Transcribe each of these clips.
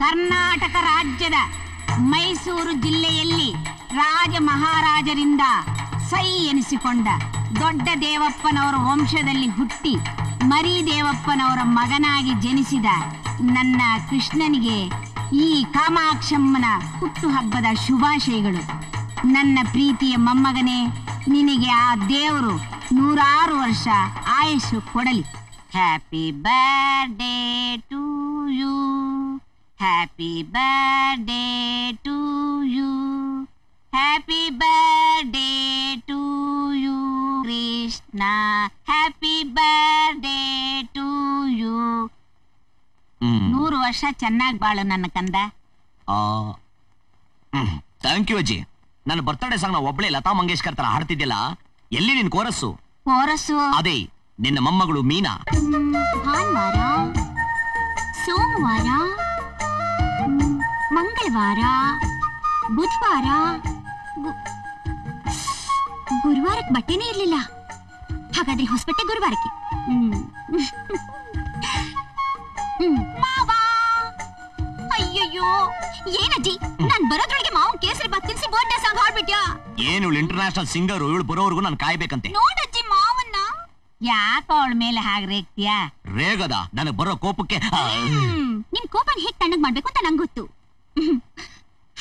ಕರ್ನಾಟಕ ರಾಜ್ಯದ ಮೈಸೂರು ಜಿಲ್ಲೆಯಲ್ಲಿ ರಾಜ ಮಹಾರಾಜರಿಂದ ಸೈ ಎನಿಸಿಕೊಂಡ ದೊಡ್ಡ ದೇವಪ್ಪನವರ ವಂಶದಲ್ಲಿ ಹುಟ್ಟಿ ಮರಿ ದೇವಪ್ಪನವರ ಮಗನಾಗಿ ಜನಿಸಿದ ನನ್ನ ಕೃಷ್ಣನಿಗೆ ಈ ಕಾಮಾಕ್ಷಮ್ಮನ ಹುಟ್ಟುಹಬ್ಬದ ಶುಭಾಶಯಗಳು. ನನ್ನ ಪ್ರೀತಿಯ ಮೊಮ್ಮಗನೇ, ನಿನಗೆ ಆ ದೇವರು 106 ವರ್ಷ ಆಯುಷು ಕೊಡಲಿ. Happy birthday to you, happy birthday to you, happy birthday to you Krishna, happy birthday to you. 100 ವರ್ಷ ಚೆನ್ನಾಗಿ ಬಾಳು ನನ್ನ ಕಂದ. ಥ್ಯಾಂಕ್ ಯು ಅಜ್ಜಿ. ನನ್ನ ಬರ್ತಡೇ ಸಾಂಗ್ ನ ಒಬ್ಳೆ ಲತಾ ಮಂಗೇಶ್ಕರ್ ತರ ಹಾಡ್ತಿದ್ದಿಲ್ಲ, ಎಲ್ಲಿ ನಿನ್ ಕೋರಸ್ಸು? ಅದೇ ನಿನ್ನ ಮೊಮ್ಮಗಳು ಮೀನಾ. ಭಾನುವಾರ, ಸೋಮವಾರ, ಮಂಗಳವಾರ, ಬುಧವಾರ, ಗುರುವಾರಕ್ಕೆ ಬಟ್ಟೆನೇ ಇರ್ಲಿಲ್ಲ. ಹಾಗಾದ್ರೆ ಹೊಸಬಟ್ಟೆ ಗುರುವಾರಕ್ಕೆ. ಅಯ್ಯಯ್ಯೋ, ಏನಜ್ಜಿ, ನಾನ್ ಬರೋದ್ರೊಳಗೆ ಮಾವನ್ ಕೇಸರಿ ಬಾತ್ ತಿನ್ಸಿ ಬರ್ಡೇ ಸಾಂಗ್ ಹಾಡ್ಬಿಟ್ಯಾ? ಏನು ಇಂಟರ್ನ್ಯಾಷನಲ್ ಸಿಂಗರ್, ಇವಳು ಬರೋವರೆಗೂ ನಾನು ಕಾಯ್ಬೇಕಂತೆ. ನೋಡಜ್ಜಿ ಮಾವನ್ನ. ಯಾಕ ಅವಳ ಮೇಲೆ ಹಾಗೆ ರೇಗ್ತೀಯಾ? ರೇಗದ ನನಗ್ ಬರೋ ಕೋಪಕ್ಕೆ. ನಿನ್ ಕೋಪನ್ ಹೇಗ್ ತಣ್ಣಗ್ ಮಾಡ್ಬೇಕು ಅಂತ ನಂಗೆ ಗೊತ್ತು.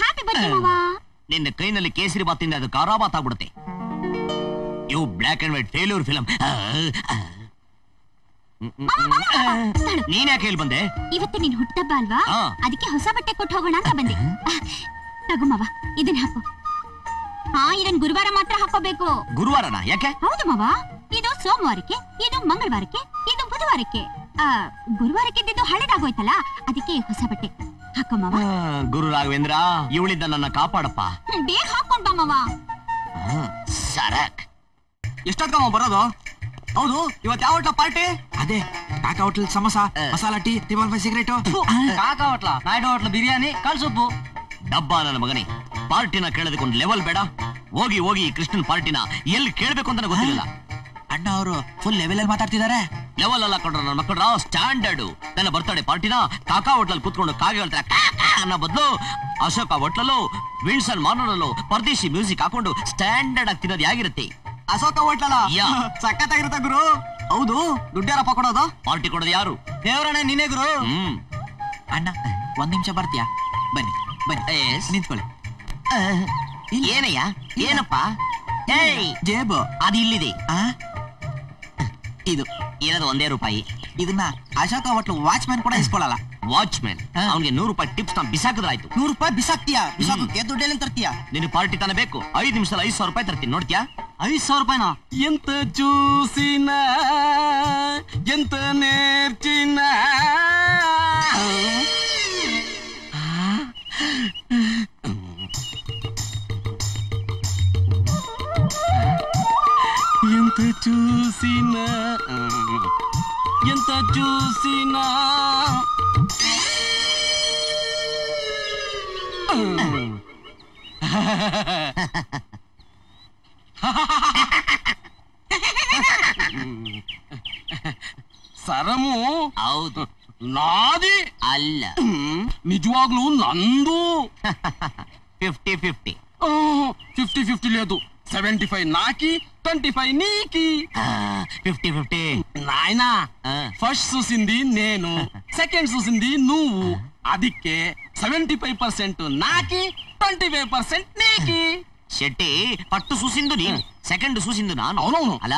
ಹ್ಯಾಪಿ ಬರ್ಡೇ ಮಾವ. ನಿನ್ನ ಕೈನಲ್ಲಿ ಕೇಸರಿ ಬಾತ್ ತಿಂದ ಅದು ಖಾರಾಬಾತ್ ಆಗ್ಬಿಡುತ್ತೆ. ಇವು black and white failure film. ನೀನ್ ಯಾಕೆ ಹೇಳಿ ಬಂದೆ? ಇವತ್ತು ನೀನ್ ಹುಟ್ಟಬ್ಬ ಅಲ್ವಾ, ಅದಕ್ಕೆ ಹೊಸ ಬಟ್ಟೆ ಕೊಟ್ಟು ಹೋಗೋಣ ಅಂತ ಬಂದೆ. ತಗೋ ಮಾವ, ಇದನ್ನ ಹಾಕೋ. ಇದನ್ ಗುರುವಾರ ಮಾತ್ರ ಹಾಕೋಬೇಕು. ಗುರುವಾರನ? ಯಾಕೆ? ಹೌದು ಮಾವ, ಇದು ಸೋಮವಾರಕ್ಕೆ, ಇದು ಮಂಗಳವಾರಕ್ಕೆ, ಇದು ಬುಧವಾರಕ್ಕೆ. ಗುರುವಾರಕ್ಕೆ ಇದ್ದಿದ್ದು ಹಳೆದಾಗೋಯ್ತಲ್ಲ, ಅದಕ್ಕೆ ಹೊಸ ಬಟ್ಟೆ ಹಾಕೋ ಮಾವ. ಗುರು ರಾಘವೇಂದ್ರ, ಇವಳಿಂದ ನನ್ನ ಕಾಪಾಡಪ್ಪ. ಬೇಗ ಹಾಕೊಂಡ್ ಬಾ ಮಾವ. ಸರಕ್. ಎಷ್ಟೊತ್ಕಮ್ಮ ಬರೋದು? ಹೌದು, ಇವತ್ತು ಯಾವ ಹೋಟ್ಲ ಪಾರ್ಟಿ? ಅದೇ ಕಾಕಾ hotel samosa, masala tea, 315 cigarette. ಕಾಕಾ ಹೋಟ್ಲ, ನಾಯ್ಡು ಹೋಟ್ಲ ಬಿರಿಯಾನಿ, ಕಾಲ್ ಸೊಪ್ಪು. ಡಬ್ಬ ನನ್ನ ಮಗನೇ, ಪಾರ್ಟಿನ ಕೇಳೋದಕ್ಕೊಂದು ಲೆವೆಲ್ ಬೇಡ? ಹೋಗಿ ಹೋಗಿ ಕೃಷ್ಣನ್ ಪಾರ್ಟಿನ ಎಲ್ಲಿ ಕೇಳ್ಬೇಕು ಅಂತ ಗೊತ್ತಿಲ್ಲ. ಅಣ್ಣ ಅವರು ಫುಲ್ ಲೆವೆಲ್ ಅಲ್ಲಿ ಮಾತಾಡ್ತಿದ್ದಾರೆ. ಲೆವೆಲ್ ಅಲ್ಲ ಕೊಡ್ರ ನನ್ನ ಮಕ್ಕಳ, ಸ್ಟ್ಯಾಂಡರ್ಡ್. ನನ್ನ ಬರ್ತಡೇ ಪಾರ್ಟಿನ ಕಾಕಾ ಹೋಟ್ಲಲ್ಲಿ ಕೂತ್ಕೊಂಡು ಕಾಗೆ ಹೇಳ್ತಾರೆ ಅನ್ನೋ ಬದಲು ಅಶೋಕ ಹೋಟ್ಲಲ್ಲೂ ವಿನ್ಸನ್ ಮಾರ್ನಲ್ಲೂ ಪರದೇಶಿ ಮ್ಯೂಸಿಕ್ ಹಾಕೊಂಡು ಸ್ಟ್ಯಾಂಡರ್ಡ್ ಆಗಿ ತಿನ್ನೋದು ಯಾಗಿರುತ್ತೆ? ಅಶೋಕ ಹೋಟ್ಲಲ್ಲ ಸಖತ್ತಾಗಿರುತ್ತೆ ಗುರು. ಹೌದು, ದುಡ್ಡ್ಯಾರಪ್ಪ ಕೊಡೋದು? ಪಾರ್ಟಿ ಕೊಡೋದು ಯಾರು? ದೇವರಣ್ಣ, ನೀನೇ ಗುರು. ಅಣ್ಣ, 1 ನಿಮಿಷ ಬರ್ತೀಯಾ? ಬನ್ನಿ ಬನ್ನಿ, ನಿಂತ್ಕೊಳ್ಳಿ. ಏನಯ್ಯ? ಏನಪ್ಪ? ಜೇಬು ಅದು ಇಲ್ಲಿದೆ. ಇದು ಇರೋದು ₹1. ಇದನ್ನ ಅಶೋಕ ಹೋಟ್ಲು ವಾಚ್ಮ್ಯಾನ್ ಕೂಡ ಇಸ್ಕೊಳ್ಳಲ್ಲ. ವಾಚ್ಮ್ಯಾನ್ ಅವ್ನಿಗೆ ₹100 ಟಿಪ್ಸ್ ನ ಬಿಸಾಕಿದ್ರಾಯ್ತು. ₹100 ಬಿಸಾಕ್ತಿಯಾ? ಬಿಸಾಕಕ್ಕೆ ದುಡ್ಡೆಲ್ಲಿ ತರ್ತೀಯಾ? ನಿನ್ನ ಪಾರ್ಟಿ ತಾನೇ ಬೇಕು. 5 ನಿಮಿಷದಲ್ಲಿ ₹5,000 ತರ್ತೀನಿ, ನೋಡ್ತೀಯಾ? ₹5,000? ಎಂತ ಚೂಸಿನ ಎಂತ ನೇರ್ಚಿನ. ಎಂತ ಚೂಸಿನ ಎಂತ ಚೂಸಿನ. ಸರಮು ಹೌದು, ನಾದಿ ಅಲ್ಲ, నిజవాగ్లు నందు. 50-50. 50-50 లేదు, 75 నాకి, 25 నీకి. 50-50 నాయనా. ఫస్ట్ చూసింది నేను, సెకండ్ చూసింది నువ్వు, ಅದಕ್ಕೆ 75% ನಾಕಿ, 25% ನೀಕಿ. ಶೆಟ್ಟಿ, ಪಟ್ಟು ಸೂಸಿಂದು ನೀನು, ಸೆಕೆಂಡ್ ಸೂಸಿಂದು ನಾನು. ಅವನವನು ಅಲ್ಲ,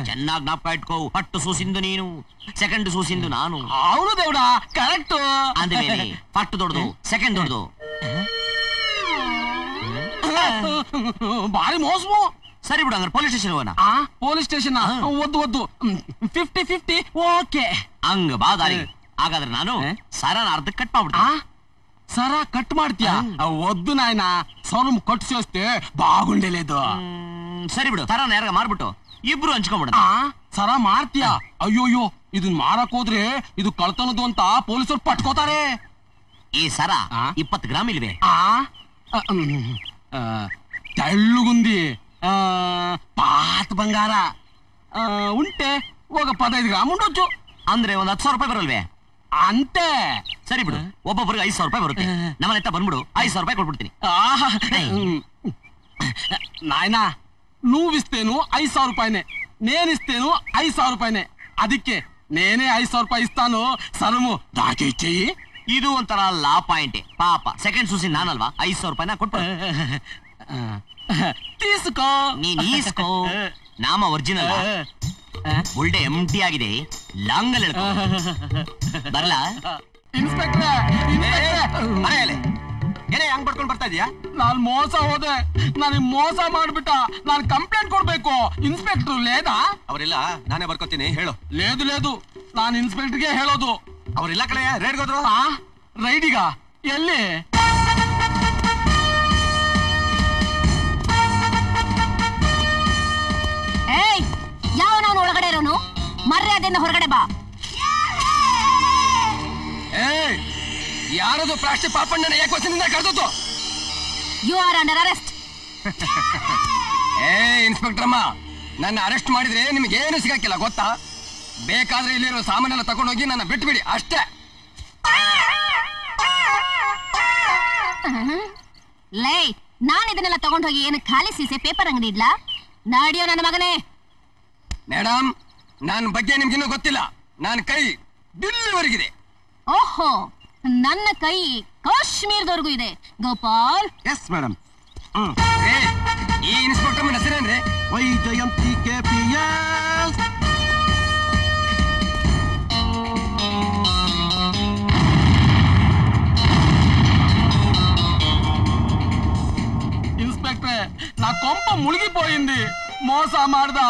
ಚೆನ್ನಾಗಿ ಜ್ಞಾಪಕ ಇಟ್ಕೋ. ಪಟ್ಟು ಸೂಸಿಂದು ನೀನು, ಸೆಕೆಂಡ್ ಸೂಸಿಂದು ನಾನು. ಅವನು ದೇವ್ಡ, ಕರೆಕ್ಟ್. ಅಂದ್ಮೇಲೆ ಪಟ್ಟು ದೊಡ್ಡದು, ಸೆಕೆಂಡ್ ದೊಡ್ಡದು. ಬಾರಿ ಮೋಸವು. ಸರಿ ಬಿಡು, ಹಂಗಾರೆ ಪೊಲೀಸ್ ಸ್ಟೇಷನ್ ಹೋಗೋಣ. ಪೊಲೀಸ್ ಸ್ಟೇಷನ್ ಒದ್ದು 50-50 ಓಕೆ. ಹಂಗ ಬಾ ದಾರಿ. ಹಾಗಾದ್ರೆ ನಾನು ಸರನ ಅರ್ಧ ಕಟ್ ಮಾಡ್ಬಿಡ್ತೀನಿ. సర కట్ ಮಾಡ್ತೀಯಾ? వద్దు నాయన, సరం కట్ చేస్తే బాగుండలేదు. ಸರಿ ಬಿಡು, ಸರನ ಯಾರಾಗ ಮಾರ್ಬಿಟ್ಟು ಇಬ್ರು ಹಂಚ್ಕೊಂಡ್ಬಿಡ. ಸರ ಮಾರ್ತೀಯಾ? ಅಯ್ಯೋಯ್ಯೋ, ಇದನ್ ಮಾರಕ್ ಹೋದ್ರೆ ಇದು ಕಳ್ತನದು ಅಂತ ಪೊಲೀಸರು ಪಟ್ಕೋತಾರೆ. ಈ ಸರ 20 ಗ್ರಾಮ್ ಇಲ್ವೇ? తెల్లుగుంది, పాత బంగార ఉంటే ఒక 15 గ్రాములు ఉండొచ్చు. ಅಂದ್ರೆ ಒಂದು 10,000 ರೂಪಾಯಿ ಬರಲ್ವೇ? ಅಂತೆ. ಸರಿ ಬಿಡು, ಒಬ್ಬೊಬ್ಬರಿಗೆ 5,000 ರೂಪಾಯಿ ಬರುತ್ತೆ. ನಮ್ಮನೆ ಹತ್ರ ಬಂದ್ಬಿಡು, 5,000 ರೂಪಾಯಿ ಕೊಟ್ಬಿಡ್ತೀನಿ. నాయనా నువ్విస్తేను 5,000 రూపాయనే, నేనిస్తేను 5,000 రూపాయనే. ಅದಕ್ಕೆ నేనే 5,000 రూపాయి ఇస్తాను. సరుము నాకే ఇచ్చేయి. ಇದು ಒಂಥರ ಲಾ ಪಾಯಿಂಟೇ ಪಾಪ. ಸೆಕೆಂಡ್ ಸೂಸಿ ನಾನಲ್ವಾ, 5,000 ರೂಪಾಯಿನ ಕೊಟ್ಟು తీసుకో. ನೀನ್ ಈಸ್ಕೋ. ನಾಮ ಒರಿಜಿನಲ್, ಉಲ್ಟೆ ಎಂಟಿ ಆಗಿದೆ. ಲಾಂಗಲ್ ಹೇಳ್ಕೊ. ಬರ್ಲಾ ಇನ್ಸ್ಪೆಕ್ಟ್ರೆ? ಏನೇ ಹಂಗ್ ಪಡ್ಕೊಂಡ್ ಬರ್ತಾ ಇದೀಯಾ? ನಾನ್ ಮೋಸ ಹೋದೆ, ನನಗೆ ಮೋಸ ಮಾಡ್ಬಿಟ್ಟ. ನಾನು ಕಂಪ್ಲೇಂಟ್ ಕೊಡ್ಬೇಕು. ಇನ್ಸ್ಪೆಕ್ಟರ್ ಲೇದಾ? ಅವರಿಲ್ಲ, ನಾನೇ ಬರ್ಕೋತೀನಿ, ಹೇಳು. లేదు లేదు, ನಾನು ಇನ್ಸ್ಪೆಕ್ಟರ್ಗೆ ಹೇಳೋದು. ಅವ್ರಿಲ್ಲ ಕಡೆಯ ರೇಡ್ಗೆ ಹೋದ್ರು. ರೈಡಿಗ ಎಲ್ಲಿ? ಏಯ್, ಯಾವನವನು ಒಳಗಡೆ ಇರೋನು? ಮರ್ಯಾದೆಯಿಂದ ಹೊರಗಡೆ ಬಾ. ಯಾರದು ಪ್ಲಾಸ್ಟಿಕ್ ಪಾಪಣ್ಣನ ಏಕವಚನದಿಂದ ಕರೆದದ್ದು? You are under arrest. Inspector ಅಮ್ಮ, ನನ್ನ ಅರೆಸ್ಟ್ ಮಾಡಿದ್ರೆ ನಿಮ್ಗೆ ಏನು ಸಿಗಕ್ಕಿಲ್ಲ ಗೊತ್ತಾ? ಬೇಕಾದ್ರೆ ಇಲ್ಲಿರೋ ಸಾಮಾನೆಲ್ಲ ತಗೊಂಡೋಗಿ ನನ್ನ ಬಿಟ್ಬಿಡಿ ಅಷ್ಟೇ. ಲೇ, ನಾನ್ ಇದನ್ನೆಲ್ಲ ತಗೊಂಡೋಗಿ ಏನು ಖಾಲಿ ಸೀಸೆ ಪೇಪರ್ ಅಂಗಡಿ ಇಡ್ಲಾ? ನಾಡಿಯೋ ನನ್ನ ಮಗನೇ. ಮೇಡಮ್, ನನ್ನ ಬಗ್ಗೆ ನಿಮ್ಗಿನ್ನೂ ಗೊತ್ತಿಲ್ಲ. ನನ್ನ ಕೈ ದಿಲ್ಲಿವರೆಗಿದೆ. ಓಹೋ, ನನ್ನ ಕೈ ಕಾಶ್ಮೀರದವರೆಗೂ ಇದೆ. ಗೋಪಾಲ್. Yes madam. ಈ ಇನ್ಸ್ಪೆಕ್ಟರ್ ನನ್ನ ಹೆಸರೇನ್ರಿ? ವೈಜಯಂತಿ KPS. ఇన్స్పెక్టరే, నా కొంప మునిగిపోయింది. మోస ಮಾಡ್ದ,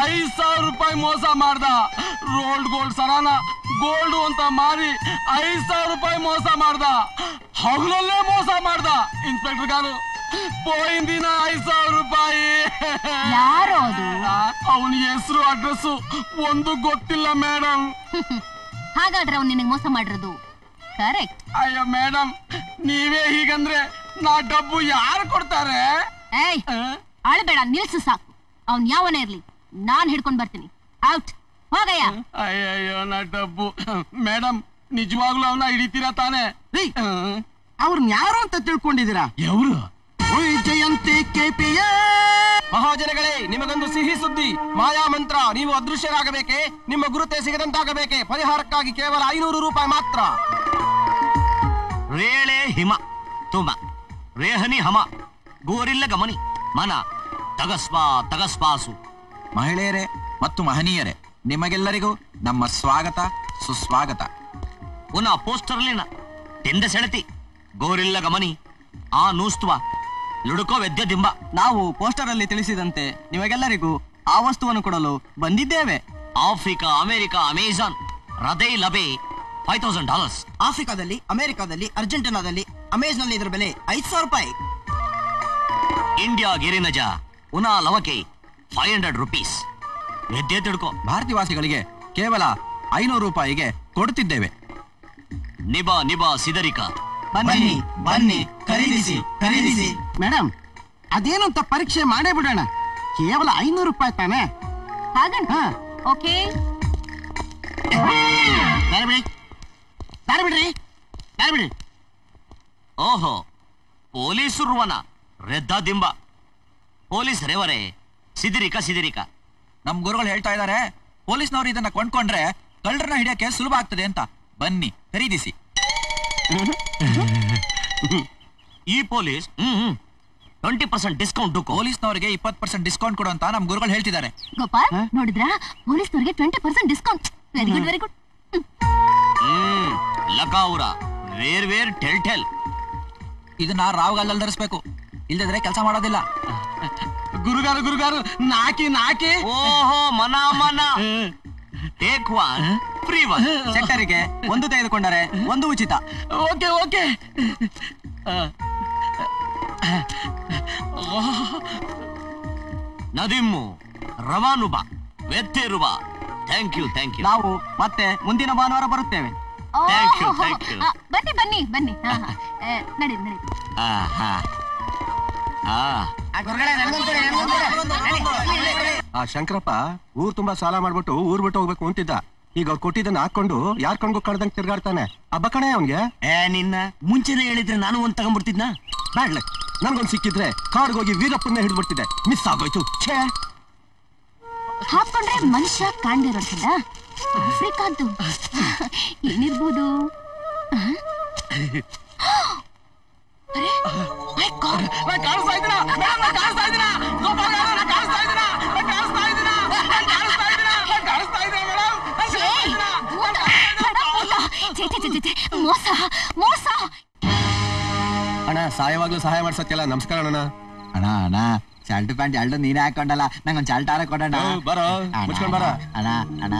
5,000 ರೂಪಾಯಿ ಮೋಸ ಮಾಡ್ದ. ರೋಲ್ಡ್ ಗೋಲ್ಡ್ ಸರಾನ ಗೋಲ್ಡ್ ಅಂತ ಮಾರಿ 5,000 ರೂಪಾಯಿ ಮೋಸ ಮಾಡ್ದ. ಹಗಲಲ್ಲೇ ಮೋಸ ಮಾಡ್ದ. ಇನ್ಸ್ಪೆಕ್ಟರ್ ಗಾರು, పోయిందిನ 5,000 ರೂಪಾಯಿ. ಯಾರು ಅದು? ಅವನ ಹೆಸರು ಅಡ್ರೆಸ್ ಒಂದು ಗೊತ್ತಿಲ್ಲ ಮೇಡಮ್. ಹಾಗಾದ್ರೆ ಅವ್ನು ನಿನಗೆ ಮೋಸ ಮಾಡಿರೋದು ಕರೆಕ್ಟ್. ಅಯ್ಯೋ ಮೇಡಮ್, ನೀವೇ ಹೀಗಂದ್ರೆ ನಾ ಡಬ್ಬು ಯಾರು ಕೊಡ್ತಾರೆ? ಏಯ್, ಅಳಬೇಡ, ನಿಲ್ಸು ಸಾಕು. ಅವ್ನ್ ಯಾವನೇ ಇರ್ಲಿ, ನಾನ್ ಹಿಡ್ಕೊಂಡ್ ಬರ್ತೀನಿ. ಔಟ್, ಹೋಗಯ್ಯ. ಅಯ್ಯಯ್ಯೋ, ನಾ ಡಬ್ಬು. ಮೇಡಮ್, ನಿಜವಾಗ್ಲೂ ಅವನ್ನ ಹಿಡಿತೀರಾ ತಾನೆ? ಅವ್ರನ್ನ ಯಾರು ಅಂತ ತಿಳ್ಕೊಂಡಿದ್ದೀರಾ? ಎವ್ರು? ಜಯಂತಿ KPS. ಮಹಾಜನಗಳೇ, ನಿಮಗೊಂದು ಸಿಹಿ ಸುದ್ದಿ. ಮಾಯಾ ಮಂತ್ರ. ನೀವು ಅದೃಶ್ಯರಾಗಬೇಕೆ, ನಿಮ್ಮ ಗುರುತೆ ಸಿಗದಂತಾಗಬೇಕೆ, ಪರಿಹಾರಕ್ಕಾಗಿ ಕೇವಲ 500 ರೂಪಾಯಿ ಮಾತ್ರ. ರೇಳೆ ಹಿಮ ತುಮ ರೇಹನಿ ಹಮ ಗೋರಿಲ್ಲ ಗಮನಿ ಮನ ತಗಸ್ಪಾ ತಗಸ್ಪಾಸು. ಮಹಿಳೆಯರೇ ಮತ್ತು ಮಹನೀಯರೇ, ನಿಮಗೆಲ್ಲರಿಗೂ ನಮ್ಮ ಸ್ವಾಗತ ಸುಸ್ವಾಗತ. ಪುನಃ ಪೋಸ್ಟರ್ಲಿನ ತಿಂದ ಸೆಳೆತಿ ಗೋರಿಲ್ಲ ಗಮನಿ ಆ ನೂಸ್ತುವ ಲುಡುಕೋ ವೆದ್ಯ ದಿಂಬ. ನಾವು ಪೋಸ್ಟರ್ ಅಲ್ಲಿ ತಿಳಿಸಿದಂತೆ ನಿಮಗೆಲ್ಲರಿಗೂ ಆ ವಸ್ತುವನ್ನು ಕೊಡಲು ಬಂದಿದ್ದೇವೆ. ಆಫ್ರಿಕಾ, ಅಮೆರಿಕಾ, ಅಮೆಜಾನ್, ಹೃದಯ ಲಬೆ $5,000. ಆಫ್ರಿಕಾದಲ್ಲಿ, ಅಮೆರಿಕಾದಲ್ಲಿ, ಅರ್ಜೆಂಟೀನಾದಲ್ಲಿ ಅಮೆಜಾನ್ ಇದರ ಬೆಲೆ 5,000 ರೂಪಾಯಿ. ಇಂಡಿಯಾ ಗಿರಿನಜ ಉನಾ ಲವಕೆ 500 ರೂಪೀಸ್. ವೆದ್ಯ ತಿಳ್ಕೊ. ಭಾರತೀಯವಾಸಿಗಳಿಗೆ ಕೇವಲ 500 ರೂಪಾಯಿಗೆ ಕೊಡುತ್ತಿದ್ದೇವೆ. ನಿಬಾ ನಿಬಾ ಸಿದರಿಕ. ಬನ್ನಿ ಬನ್ನಿ, ಖರೀದಿಸಿ ಖರೀದಿಸಿ. ಮೇಡಮ್, ಅದೇನಂತ ಪರೀಕ್ಷೆ ಮಾಡೇ ಬಿಡೋಣ. ಕೇವಲ 500 ರೂಪಾಯಿ ತಾನೆ? ಹಾಗಂತ? ಓಕೆ. ಬೇರೆ ಬಿಡಿ, ಬೇರೆ ಬಿಡ್ರಿ, ಬೇರೆ ಬಿಡ್ರಿ. ಓಹೋ, ಪೊಲೀಸರುವನ ರೆದ್ದ ದಿಂಬ. ಪೊಲೀಸ್ ರೇವರೇ ಸಿದಿರಿಕ ಸಿದಿರಿಕ. ನಮ್ ಗುರುಗಳು ಹೇಳ್ತಾ ಇದ್ದಾರೆ, ಪೊಲೀಸ್ನವರು ಇದನ್ನ ಕೊಂಡ್ಕೊಂಡ್ರೆ ಕಳ್ಳರನ್ನ ಹಿಡಿಯಕ್ಕೆ ಸುಲಭ ಆಗ್ತದೆ ಅಂತ. ಬನ್ನಿ ಖರೀದಿಸಿ. ಈ ಪೊಲೀಸ್ 20% ಡಿಸ್ಕೌಂಟ್. ಪೊಲೀಸ್ನವರಿಗೆ 20% ಡಿಸ್ಕೌಂಟ್ ಕೊಡು ಅಂತ ನಮ್ ಗುರುಗಳು ಹೇಳ್ತಿದ್ದಾರೆ. ಗೋಪಾಲ್, ನೋಡಿದ್ರಾ? ಪೊಲೀಸ್ನವರಿಗೆ 20% discount. Very good, very good. ಲಕಾವುರ ವೇರ್ ವೇರ್ ಟೆಲ್ ಟೆಲ್. ಇದನ್ನ ರಾವ್ಗಲ್ಲಲ್ಲಿ ಧರಿಸ್ಬೇಕು, ಇಲ್ಲದಿದ್ರೆ ಕೆಲಸ ಮಾಡೋದಿಲ್ಲ. ಗುರುಗಾರು ಗುರುಗಾರು, ನಾಕಿ ನಾಕಿ. ಓಹೋ, ಮನ ಮನ. Take one free one. ಸೆಟ್ಟರಿಗೆ ಒಂದು ತೆಗೆದುಕೊಂಡರೆ ಒಂದು ಉಚಿತ. Okay okay. ನದಿಮ್ಮು ರವಾನುಬ ವೆತ್ತೇರುವ. Thank you thank you. ನಾವು ಮತ್ತೆ ಮುಂದಿನ ಭಾನುವಾರ ಬರುತ್ತೇವೆ. Thank you, thank you. ಬನ್ನಿ ಬನ್ನಿ ಬನ್ನಿ. ನಡಿ ನಡಿ. ಆ ಶಂಕರಪ್ಪ ಊರ್ ತುಂಬಾ ಸಾಲ ಮಾಡ್ಬಿಟ್ಟು ಊರ್ ಬಿಟ್ಟು ಹೋಗ್ಬೇಕು ಅಂತಿದ್ದ. ಈಗ ಅವ್ರು ಕೊಟ್ಟಿದ್ದನ್ನ ಹಾಕೊಂಡು ಯಾರ್ ಕಣ್ಗೂ ಕಳ್ದಂಗ್ ತಿರ್ಗಾಡ್ತಾನೆ. ಹಬ್ಬ ಕಣೆ ಅವನ್ಗೆ. ನಿನ್ನ ಮುಂಚೆನೆ ಹೇಳಿದ್ರೆ ನಾನು ಒಂದ್ ತಗೊಂಡ್ಬಿಡ್ತಿದ್ನ. ಬ್ಯಾಡ್ಲೆ, ನನ್ಗೊಂದ್ ಸಿಕ್ಕಿದ್ರೆ ಕಾಡ್ಗೋಗಿ ವೀರಪ್ಪನ್ನ ಹಿಡ್ಬಿಡ್ತಿದ್ದೆ. ಮಿಸ್ ಆಗೋಯ್ತು. ಛೇ, ಹಾಕೊಂಡ್ರೆ ಮನುಷ್ಯ ಕಾಣ್ದಿರೋಂಥದ್ದ ಆಫ್ರಿಕಾದ್ದು ಏನಿರ್ಬೋದು? ಮೋಸ ಮೋಸ. ಅಣ್ಣ ಸಾಯವಾಗ್ಲೂ ಸಹಾಯ ಮಾಡ್ಸಕ್ಕೆಲ್ಲ ನಮಸ್ಕಾರ ಅಣ್ಣ. ಅಣ್ಣ ಅಣ್ಣ ಶರ್ಟ್ ಪ್ಯಾಂಟ್ ಎರಡು ನೀನೇ ಹಾಕೊಂಡಲ್ಲ, ನಂಗೊಂದ್ ಶರ್ಟ್ ಆರ ಕೊಡೋಣ. ಬರೋ ಮುಚ್ಕೊಂಡ್ ಬರ. ಅಣ್ಣ ಅಣ್ಣ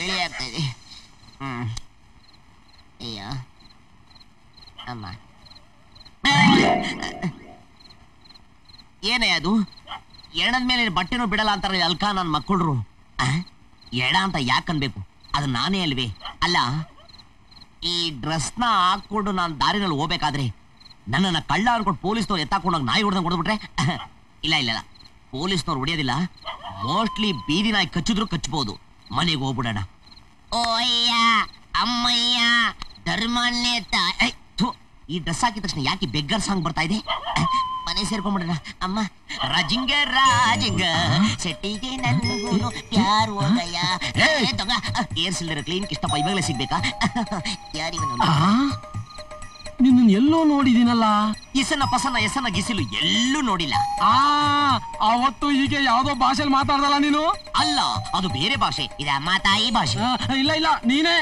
ಇಳಿ ಆಗ್ತಾಯಿದೆ. ಅಯ್ಯ ಅಮ್ಮ, ಏನೇ ಅದು? ಎಣದ ಮೇಲೆ ಬಟ್ಟೆನೂ ಬಿಡಲ್ಲ ಅಂತಾರಲ್ಲ ಅಲ್ಕ ನನ್ನ ಮಕ್ಕಳ್ರು. ಎಡ ಅಂತ ಯಾಕೆ ಅನ್ಬೇಕು? ಅದು ನಾನೇ ಅಲ್ವೇ? ಅಲ್ಲ, ಈ ಡ್ರೆಸ್ನ ಹಾಕೊಂಡು ನಾನು ದಾರಿನಲ್ಲಿ ಹೋಗ್ಬೇಕಾದ್ರೆ ನನ್ನನ್ನು ಕಳ್ಳ ಅನ್ಕೊಂಡು ಪೊಲೀಸ್ನವ್ರು ಎತ್ತಾಕೊಂಡಾಗ ನಾಯಿ ಹೊಡೆದಂಗೆ ಹೊಡೆದ್ಬಿಟ್ರೆ? ಇಲ್ಲ ಇಲ್ಲ ಇಲ್ಲ, ಪೊಲೀಸ್ನವ್ರು ಹೊಡೆಯೋದಿಲ್ಲ. ಮೋಸ್ಟ್ಲಿ ಬೀದಿ ನಾಯಿ ಕಚ್ಚಿದ್ರು ಕಚ್ಬೋದು. ಮನೆಗೆ ಹೋಗ್ಬಿಡೋಣ. ಓ ಅಯ್ಯ ಅಮ್ಮಯ್ಯ ಧರ್ಮನ್ನೇತ. ಈ ಡ್ರೆಸ್ ಹಾಕಿದ ತಕ್ಷಣ ಯಾಕೆ ಬೆಗ್ಗರ್ ಸಾಂಗ್ ಬರ್ತಾ ಇದೆ? ಮನೆ ಸೇರ್ಕೊಂಡ್ಬಿಡೋಣ. ಅಮ್ಮ ರಾಜಿಂಗ ರಾಜಿಂಗ ಸೆಟ್ಟಿಗೆ ನನ್ಗೂನು ಪ್ಯಾರ್ ಹೋಗಯ್ಯ. ತಗ ಏರ್ಸಿಲ್ದಿರ ಕ್ಲೀನ್ ಇಷ್ಟಪ್ಪ ಇವಾಗಲೇ ಸಿಗ್ಬೇಕಾ? ಯಾರಿವನು? ನಿನ್ನ ಎಲ್ಲೋ ನೋಡಿದೀನಲ್ಲ. ಇಸನ ಪಸನ ಎಸನ ಗಿಸಿಲು ಎಲ್ಲೂ ನೋಡಿಲ್ಲ. ಅವತ್ತು ಹೀಗೆ ಯಾವ್ದೋ ಭಾಷೆಯಲ್ಲಿ ಮಾತಾಡ್ದಲ್ಲ ನೀನು? ಅಲ್ಲ, ಅದು ಬೇರೆ ಭಾಷೆ. ಇದು ಅಮ್ಮ ತಾಯಿ ಭಾಷೆ. ಇಲ್ಲ ಇಲ್ಲ, ನೀನೇ.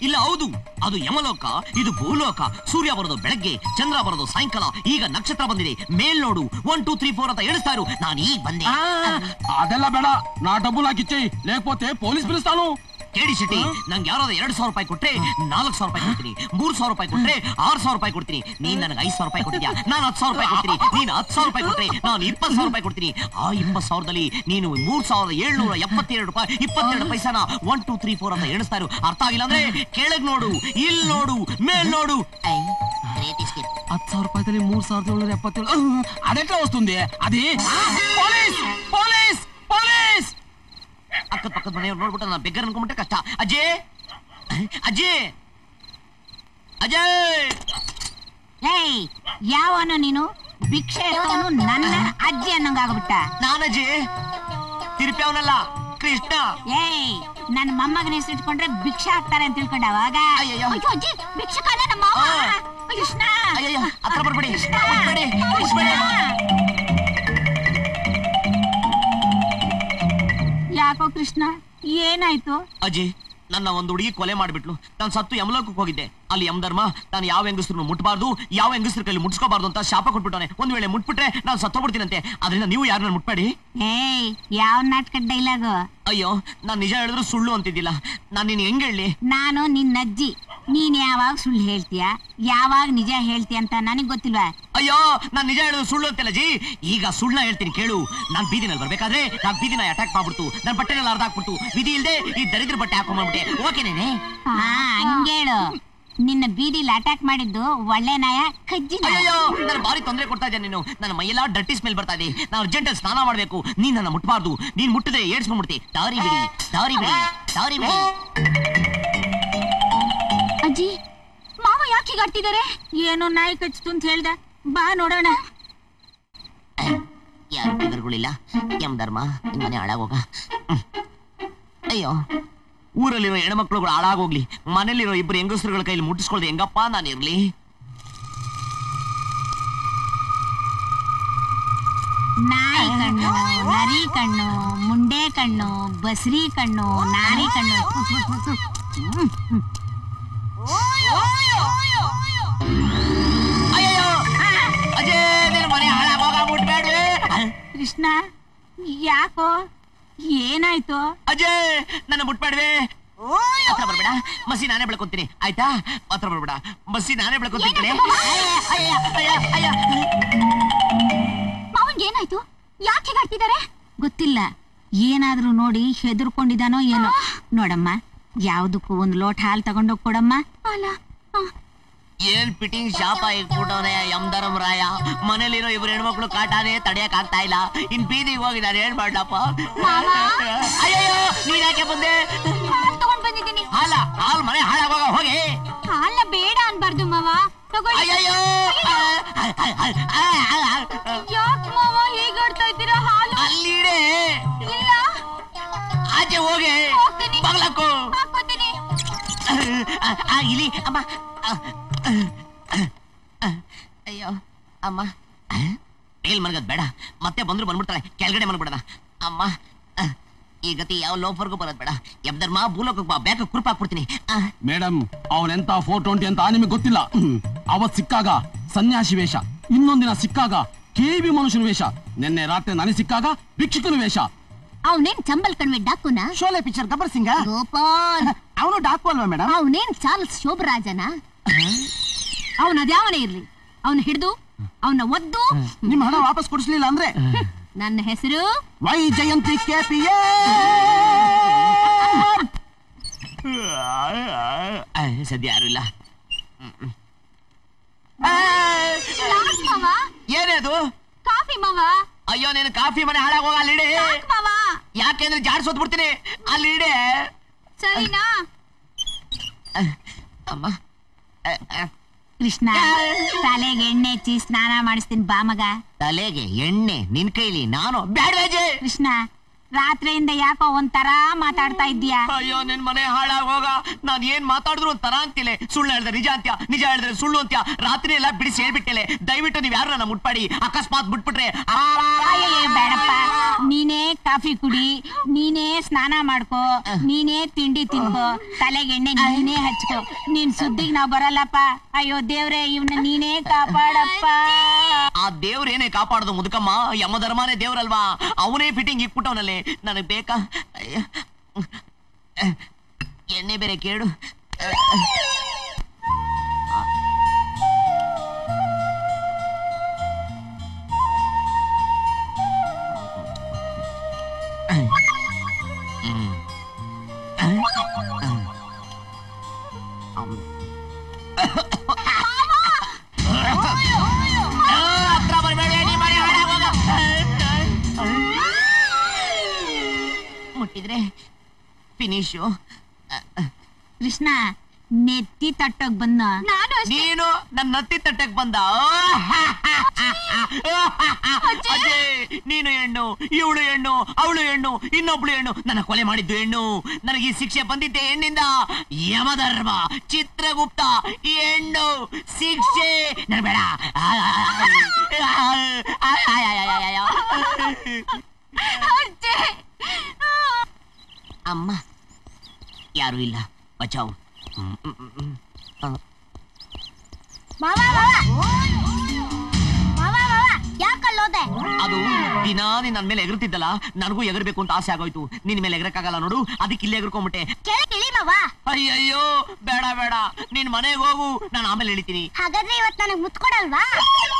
ಇಲ್ಲ, ಹೌದು, ಅದು ಯಮಲೋಕ, ಇದು ಭೂಲೋಕ. ಸೂರ್ಯ ಬರೋದು ಬೆಳಗ್ಗೆ, ಚಂದ್ರ ಬರೋದು ಸಾಯಂಕಾಲ. ಈಗ ನಕ್ಷತ್ರ ಬಂದಿದೆ, ಮೇಲ್ ನೋಡು. 1 2 3 4 ಅಂತ ಹೇಳಿಸ್ತಾ ಇರು. ನಾನು ಈಗ ಬಂದೆ. ಅದೆಲ್ಲ ಬೇಡ, ನಾ ಡಬ್ಬುಲ್ ಹಾಕಿಚ್ಚೆ, ಲೇకపోతే ಪೊಲೀಸ್ ಬಿಡಿಸ್ತಾನು. ಕೇಳಿ ಶೆಟ್ಟಿ, ನಂಗೆ ಯಾರಾದ್ರೂ 2,000 ರೂಪಾಯಿ ಕೊಟ್ರೆ 4,000 ರೂಪಾಯಿ ಕೊಡ್ತೀನಿ. 3,000 ರೂಪಾಯಿ ಕೊಟ್ರೆ 6,000 ರೂಪಾಯಿ ಕೊಡ್ತೀನಿ. ನೀನ್ ನನಗೆ 5,000 ರೂಪಾಯಿ ಕೊಟ್ಟಿದ್ಯಾ, ನಾನು 10,000 ರೂಪಾಯಿ ಕೊಡ್ತೀನಿ. ನೀನು 10,000 ರೂಪಾಯಿ ಕೊಟ್ರೆ ನಾನು 20,000 ರೂಪಾಯಿ ಕೊಡ್ತೀನಿ. ಆ 20,000ದಲ್ಲಿ ನೀನು 3,772 ರೂಪಾಯಿ 22 ಪೈಸಾನ 1 2 3 4 ಅಂತ ಎಣಿಸ್ತಾ ಇರು. ಅರ್ಥ ಆಗಿಲ್ಲ ಅಂದ್ರೆ ಕೆಳಗ್ ನೋಡು, ಇಲ್ಲಿ ನೋಡು, ಮೇಲ್ ನೋಡು. 10,000 ರೂಪಾಯಿದಲ್ಲಿ 3,777. ಅದೆట్లా వస్తుంది? అది ಪೊಲೀಸ್ ಪೊಲೀಸ್ ಪೊಲೀಸ್. ಅಕ್ಕದ ಪಕ್ಕದ ಮನೆಯವ್ರು ನೋಡ್ಬಿಟ್ಟು ನಾನು ಬೆಗ್ಗರ್ ಅನ್ಕೊಂಡ್ಬಿಟ್ರೆ ಕಷ್ಟ. ಅಜಯ್ ಅಜಯ್ ಅಜಯ್. ಏಯ್, ಯಾವನು ನೀನು? ಭಿಕ್ಷೆ ಎತ್ತವನು ನನ್ನ ಅಜ್ಜಿ ಅನ್ನಂಗಾಗ್ಬಿಟ್ಟ. ನಾನು ಅಜಯ್, ತಿರುಪಿ ಅವನಲ್ಲ, ಕೃಷ್ಣ. ಏಯ್, ನನ್ನ ಮೊಮ್ಮಗನ ಹೆಸರು ಇಟ್ಕೊಂಡ್ರೆ ಭಿಕ್ಷೆ ಹಾಕ್ತಾರೆ ಅಂತ ತಿಳ್ಕೊಂಡ ಅವಾಗ? ಅಯ್ಯಯ್ಯೋ. ಅಯ್ಯೋ ಅಜ್ಜಿ, ಭಿಕ್ಷೆ ಕಾಲ ನಮ್ಮ ಕೃಷ್ಣ. ಅಯ್ಯಯ್ಯೋ, ಹತ್ರ ಬರ್ಬೇಡಿ, ಕೃಷ್ಣ. ಮುಟ್ಬೇಡಿ, ಮುಟ್ಬೇಡಿ. ಯಾಕೋ ಕೃಷ್ಣ, ಏನಾಯ್ತು? ಅಜಯ್, ನನ್ನ ಒಂದು ಹುಡುಗಿ ಕೊಲೆ ಮಾಡ್ಬಿಟ್ಲು. ನಾನು ಸತ್ತು ಯಮಲೋಕಕ್ಕೆ ಹೋಗಿದ್ದೆ. ಅಲ್ಲಿ ಯಮಧರ್ಮ ನಾನು ಯಾವ ಹೆಂಗಸ್ರನ್ನು ಮುಟ್ಬಾರ್ದು, ಯಾವ ಹೆಂಗಸ್ರ ಕೈಲಿ ಮುಟ್ಸ್ಕೋಬಾರ್ದು ಅಂತ ಶಾಪ ಕೊಟ್ಬಿಟ್ಟವನೆ. ಒಂದ್ ವೇಳೆ ಮುಟ್ಬಿಟ್ರೆ ನಾನು ಸತ್ತೋಗ್ಬಿಡ್ತೀನಂತೆ. ಅದರಿಂದ ನೀವು ಯಾರನ್ನ ಮುಟ್ಬೇಡಿ. ಏಯ್, ಯಾವ ನಾಟಕ ಡೈಲಾಗು? ಅಯ್ಯೋ, ನಾನ್ ನಿಜ ಹೇಳಿದ್ರು ಸುಳ್ಳು ಅಂತಿದ್ದಿಲ್ಲ. ನಾನ್ ನಿನ್ ಹೆಂಗ್ ಹೇಳಿ? ನಾನು ನಿನ್ನ ಅಜ್ಜಿ. ನೀನ್ ಯಾವಾಗ ಸುಳ್ಳು ಹೇಳ್ತೀಯ, ಯಾವಾಗ ನಿಜ ಹೇಳ್ತೀಯ ಅಂತ ನನಗ್ ಗೊತ್ತಿಲ್ವಾ? ಅಯ್ಯೋ, ನಾನ್ ನಿಜ ಹೇಳಿದ್ರು ಸುಳ್ಳು ಅಂತಿಲ್ಲ ಜಿ. ಈಗ ಸುಳ್ಳ ಹೇಳ್ತೀನಿ ಕೇಳು. ನಾನ್ ಬೀದಿನಲ್ಲಿ ಬರ್ಬೇಕಾದ್ರೆ ನಾನ್ ಬೀದಿನ ಅಟ್ಯಾಕ್ ಮಾಡ್ಬಿಡ್ತು. ನನ್ ಬಟ್ಟೆನೆಲ್ಲ ಅರ್ಧಾಕ್ಬಿಡ್ತು. ವಿಧಿ ಇಲ್ದೆ ಈ ದರಿದ್ರ ಬಟ್ಟೆ ಹಾಕೊಂಡ್ಬಿಟ್ಟೆ. ಓಕೆನೇನೆ? ಹಂಗೇಳು. ನಿನ್ನ ಬೀದಿಲಿ ಅಟ್ಯಾಕ್ ಮಾಡಿದ್ದು ಒಳ್ಳೆ ನಾಯ ಕಜ್ಜಿ. ಅಯ್ಯೋ, ನಾನು ಬಾರಿ ತೊಂದರೆ ಕೊಡ್ತಾ ಇದ್ದೆ. ನೀನು ನನ್ನ ಮೈಯೆಲ್ಲ ಡರ್ಟಿ ಸ್ಮೆಲ್ ಬರ್ತಾ ಇದೆ. ನಾನು ಅರ್ಜೆಂಟ್ ಸ್ನಾನ ಮಾಡ್ಬೇಕು. ನೀನ್ ನನ್ನ ಮುಟ್ಬಾರ್ದು. ನೀನ್ ಮುಟ್ಟಿದ್ರೆ ಏಡ್ಸ್ಕೊಂಡ್ಬಿಡ್ತಿ. ದಾರಿ ಬಿಡಿ, ದಾರಿ ಬಿಡಿ, ದಾರಿ ಬಿಡಿ. ಅಜ್ಜಿ, ಮಾವ ಯಾಕೆ ಹೀಗಾಡ್ತಿದ್ದಾರೆ? ಏನೋ ನಾಯಿ ಕಚ್ಚಿತು ಅಂತ ಹೇಳ್ದ. ಬಾ ನೋಡೋಣ. ಯಾರು ಬಿಗರ್ಗಳಿಲ್ಲ. ಯಮಧರ್ಮ, ನಿಮ್ ಮನೆ ಹಾಳಾಗೋಗ. ಅಯ್ಯೋ, ಊರಲ್ಲಿರೋ ಹೆಣ್ಮಕ್ಳುಗಳು ಹಾಳಾಗೋಗ್ಲಿ. ಮನೇಲಿರೋ ಇಬ್ರು ಹೆಂಗಸರುಗಳ ಕೈಲಿ ಮುಟ್ಟಿಸ್ಕೊಳ್ದೆ ಹೆಂಗಪ್ಪ ನಾನಿರ್ಲಿ? ನಾಯಿ ಕಣ್ಣು, ನರಿ ಕಣ್ಣು, ಮುಂಡೆ ಕಣ್ಣು, ಬಸ್ರಿ ಕಣ್ಣು, ನಾರಿ ಕಣ್ಣು. ಅಯ್ಯೋ, ಅಜಯ್, ನಿನ್ನ ಮನೆ ಹಾಳಾಗೋಗ, ಮುಟ್ಬೇಡ್ವೆ. ಕೃಷ್ಣ, ಯಾಕೋ, ಏನಾಯ್ತು? ಅಜಯ್, ನನ್ನ ಮುಟ್ಬೇಡ್ವೆ. ಹತ್ರ ಬರ್ಬೇಡ, ಮಸಿ ನಾನೇ ಬೆಳ್ಕೊಂತೀನಿ, ಆಯ್ತಾ? ಹತ್ರ ಬರ್ಬೇಡ, ಮಸಿ ನಾನೇ ಬೆಳ್ಕೊಂತೀನಿ. ಮಾವನ್ಗೆ ಏನಾಯ್ತು? ಯಾಕೆ ಹೀಗಾಡ್ತಿದ್ದಾರೆ? ಗೊತ್ತಿಲ್ಲ. ಏನಾದ್ರೂ ನೋಡಿ ಹೆದರ್ಕೊಂಡಿದಾನೋ ಏನೋ. ನೋಡಮ್ಮ, ಯಾವ್ದಕ್ಕೂ ಒಂದು ಲೋಟ ಹಾಲು ತಗೊಂಡೋಗ್ ಕೊಡಮ್ಮ. ಅಲ್ಲ, ಏನ್ ಫಿಟ್ಟಿಂಗ್ ಶಾಪ ಇಟ್ಬಿಟ್ಟವನೆ ಯಮಧರ್ಮರಾಯ. ಮನೇಲಿರೋ ಇಬ್ರು ಹೆಣ್ಮಕ್ಳು ಕಾಟಾನೆ ತಡೆಯಕ್ ಆಗ್ತಾ ಇಲ್ಲ. ಇನ್ ಬೀದಿಗೆ ಹೋಗಿ ನಾನು ಏನ್ ಮಾಡ್ಲಪ್ಪ? ಅಯ್ಯೋ ನೀನ್ ಯಾಕೆ ಬಂದೆ? ತಗೊಂಡ್ ಬಂದಿದ್ದೀನಿ. ಹಾಲ್ ಮನೆ ಹಾಳಾಗೋಗ ಹೋಗಿ. ಹಾಲ ಬೇಡ ಅನ್ಬಾರ್ದು ಮಾವ, ತಗೊಳ್ಳಿ. ಅಯ್ಯಯ್ಯೋ ಯಾಕೆ ಮಾವ ಹೀಗಾಡ್ತಾ ಇದ್ದೀರಾ? ಹಾಲು ಅಲ್ಲಿಡೆ. ಇಲ್ಲ, ಆಚೆ ಹೋಗಿ ಹೋಗ್ತೀನಿ. ಬಗ್ಲಕ್ಕು ಹಾಕ್ಕೋತೀನಿ. ಇಲಿ ಅಮ್ಮ. ಅಯ್ಯೋ ಅಮ್ಮ, ಮೇಲ್ ಮನ್ಗದ್ ಬೇಡ, ಮತ್ತೆ ಬಂದ್ರು ಬಂದ್ಬಿಡ್ತಾಳೆ. ಕೆಳಗಡೆ ಮನ್ಬಿಡಣ ಅಮ್ಮ. ಈ ಗತಿ ಯಾವ ಲೋಫರ್ಗೂ ಬರೋದ್ ಬೇಡ. ಯಮಧರ್ಮ ಭೂಲೋಕಕ್ಕೆ ಬಾ, ಬ್ಯಾಕ್ ಕುರುಪ್ ಹಾಕ್ಬಿಡ್ತೀನಿ. ಮೇಡಮ್, ಅವನೆಂತ 420 ಅಂತ ನಿಮಗೆ ಗೊತ್ತಿಲ್ಲ. ಅವತ್ ಸಿಕ್ಕಾಗ ಸನ್ಯಾಸಿ ವೇಷ, ಇನ್ನೊಂದಿನ ಸಿಕ್ಕಾಗ ಕೇಬಿ ಮನುಷ್ಯನ ವೇಷ, ನಿನ್ನೆ ರಾತ್ರಿ ನನಗೆ ಸಿಕ್ಕಾಗ ಭಿಕ್ಷುಕನ ವೇಷ. ಅವನೇನ್ ಚಂಬಲ್ ಕಣ್ವೆ ಡಾಕುನ? ಶೋಲೆ ಪಿಕ್ಚರ್ ಗಬ್ಬರ್ ಸಿಂಗ. ಗೋಪಾಲ್ ಅವನು ಡಾಕು ಅಲ್ವಾ ಮೇಡಮ್? ಅವನೇನ್ ಚಾರ್ಲ್ಸ್ ಶೋಭರಾಜನ? ಅವನ ಅದ್ಯಾವನೇ ಇರ್ಲಿ, ಅವನ ಹಿಡಿದು ಅವನ ಒದ್ದು ನಿಮ್ ಹಣ ವಾಪಸ್ ಕೊಡಿಸ್ಲಿಲ್ಲ ಅಂದ್ರೆ ನನ್ನ ಹೆಸರು ವೈ ಜಯಂತಿ KPA. ಸದ್ಯ ಯಾರು ಇಲ್ಲ. ಮಾವ. ಏನೇದು? ಕಾಫಿ ಮಾವ. ಅಯ್ಯೋ ನೀನು ಕಾಫಿ ಮನೆ ಹಾಳಾಗೋಗ ಅಲ್ಲಿಡೆ. ಮಾವ ಯಾಕೆಂದ್ರೆ ಜಾಡ್ಸೋದ್ ಬಿಡ್ತೀನಿ ಅಲ್ಲಿಡೆ. ಸರಿನಾ? ಅಮ್ಮ ಕೃಷ್ಣ, ತಲೆಗೆ ಎಣ್ಣೆ ಹಚ್ಚಿ ಸ್ನಾನ ಮಾಡಿಸ್ತೀನಿ ಬಾ ಮಗ. ತಲೆಗೆ ಎಣ್ಣೆ ನಿನ್ ಕೈಲಿ? ನಾನು ಬ್ಯಾಡ್ವೇಜೆ. ಕೃಷ್ಣ, ರಾತ್ರಿಯಿಂದ ಯಾಕೋ ಒಂಥರ ಮಾತಾಡ್ತಾ ಇದ್ದೀಯಾ? ಅಯ್ಯೋ ನಿನ್ ಮನೆ ಹಾಳಾಗೋಗ. ನಾನ್ ಏನ್ ಮಾತಾಡಿದ್ರು ಒಂಥರ ಅಂತಿಲೆ. ಸುಳ್ಳು ಹೇಳಿದ್ರೆ ನಿಜ ಅಂತ್ಯ, ನಿಜ ಹೇಳಿದ್ರೆ ಸುಳ್ಳು ಅಂತ್ಯ. ರಾತ್ರಿ ಎಲ್ಲ ಬಿಡಿಸಿ ಹೇಳ್ಬಿಟ್ಟೆಲೆ. ದಯವಿಟ್ಟು ನೀವ್ ಯಾರು ನನ್ನ ಮುಟ್ಪಾಡಿ. ಅಕಸ್ಮಾತ್ ಬಿಟ್ಬಿಟ್ರೆ ಬೇಡಪ್ಪ, ನೀನೇ ಕಾಫಿ ಕುಡಿ, ನೀನೇ ಸ್ನಾನ ಮಾಡ್ಕೋ, ನೀನೇ ತಿಂಡಿ ತಿನ್ಕೋ, ತಲೆಗೆ ಎಣ್ಣೆ ನೀನೇ ಹಚ್ಕೋ. ನೀನ್ ಸುದ್ದಿಗ್ ನಾವ್ ಬರಲ್ಲಪ್ಪ. ಅಯ್ಯೋ ದೇವ್ರೆ, ಇವ್ನ ನೀನೇ ಕಾಪಾಡಪ್ಪ. ಆ ದೇವ್ರೇನೇ ಕಾಪಾಡೋದು ಮುದುಕಮ್ಮ. ಯಮಧರ್ಮನೇ ದೇವ್ರಲ್ವಾ? ಅವನೇ ಫಿಟ್ಟಿಂಗ್ ಇಕ್ಬಿಟ್ಟವನಲ್ಲಿ. ನನಗ್ ಬೇಕಾ? ಎಣ್ಣೆ ಬೇರೆ ಕೇಳು. ಮುಟ್ಟಿದ್ರೆ ಫಿನಿಶು. ಕೃಷ್ಣ, ನೆತ್ತಿ ತಟ್ಟೋಗ್ ಬಂದ. ನೀನು ನನ್ನ ನತ್ತಿ ತಟ್ಟಕ್ ಬಂದ. ನೀನು ಹೆಣ್ಣು, ಇವಳು ಹೆಣ್ಣು, ಅವಳು ಹೆಣ್ಣು, ಇನ್ನೊಬ್ಳು ಹೆಣ್ಣು. ನನ್ನ ಕೊಲೆ ಮಾಡಿದ್ದು ಹೆಣ್ಣು. ನನಗೆ ಈ ಶಿಕ್ಷೆ ಬಂದಿದ್ದೆ ಹೆಣ್ಣಿಂದ. ಯಮಧರ್ಮ, ಚಿತ್ರಗುಪ್ತ, ಹೆಣ್ಣು ಶಿಕ್ಷೆ. ನನ್ ಬೇಡ. ಅಮ್ಮ ಯಾರು ಇಲ್ಲ, ಬಚಾವು. ಯಾಕಲ್ಲೋದೆ? ಅದು ದಿನಾ ನೀನ್ ನನ್ ಮೇಲೆ ಎಗರ್ತಿದ್ದಲ್ಲ, ನನಗೂ ಎಗರ್ಬೇಕು ಅಂತ ಆಸೆ ಆಗೋಯ್ತು. ನಿನ್ ಮೇಲೆ ಎಗರಕ್ಕಾಗಲ್ಲ ನೋಡು, ಅದಕ್ಕೆ ಇಲ್ಲೇ ಎಗರ್ಕೊಂಡ್ಬಿಟ್ಟೆ. ಅಯ್ಯಯ್ಯೋ ಬೇಡ ಬೇಡ, ನೀನ್ ಮನೆಗೆ ಹೋಗು, ನಾನು ಆಮೇಲೆ ಇಳಿತೀನಿ. ಹಾಗಾದ್ರೆ ಇವತ್ ನನಗ್ ಮುತ್ಕೊಡಲ್ವಾ?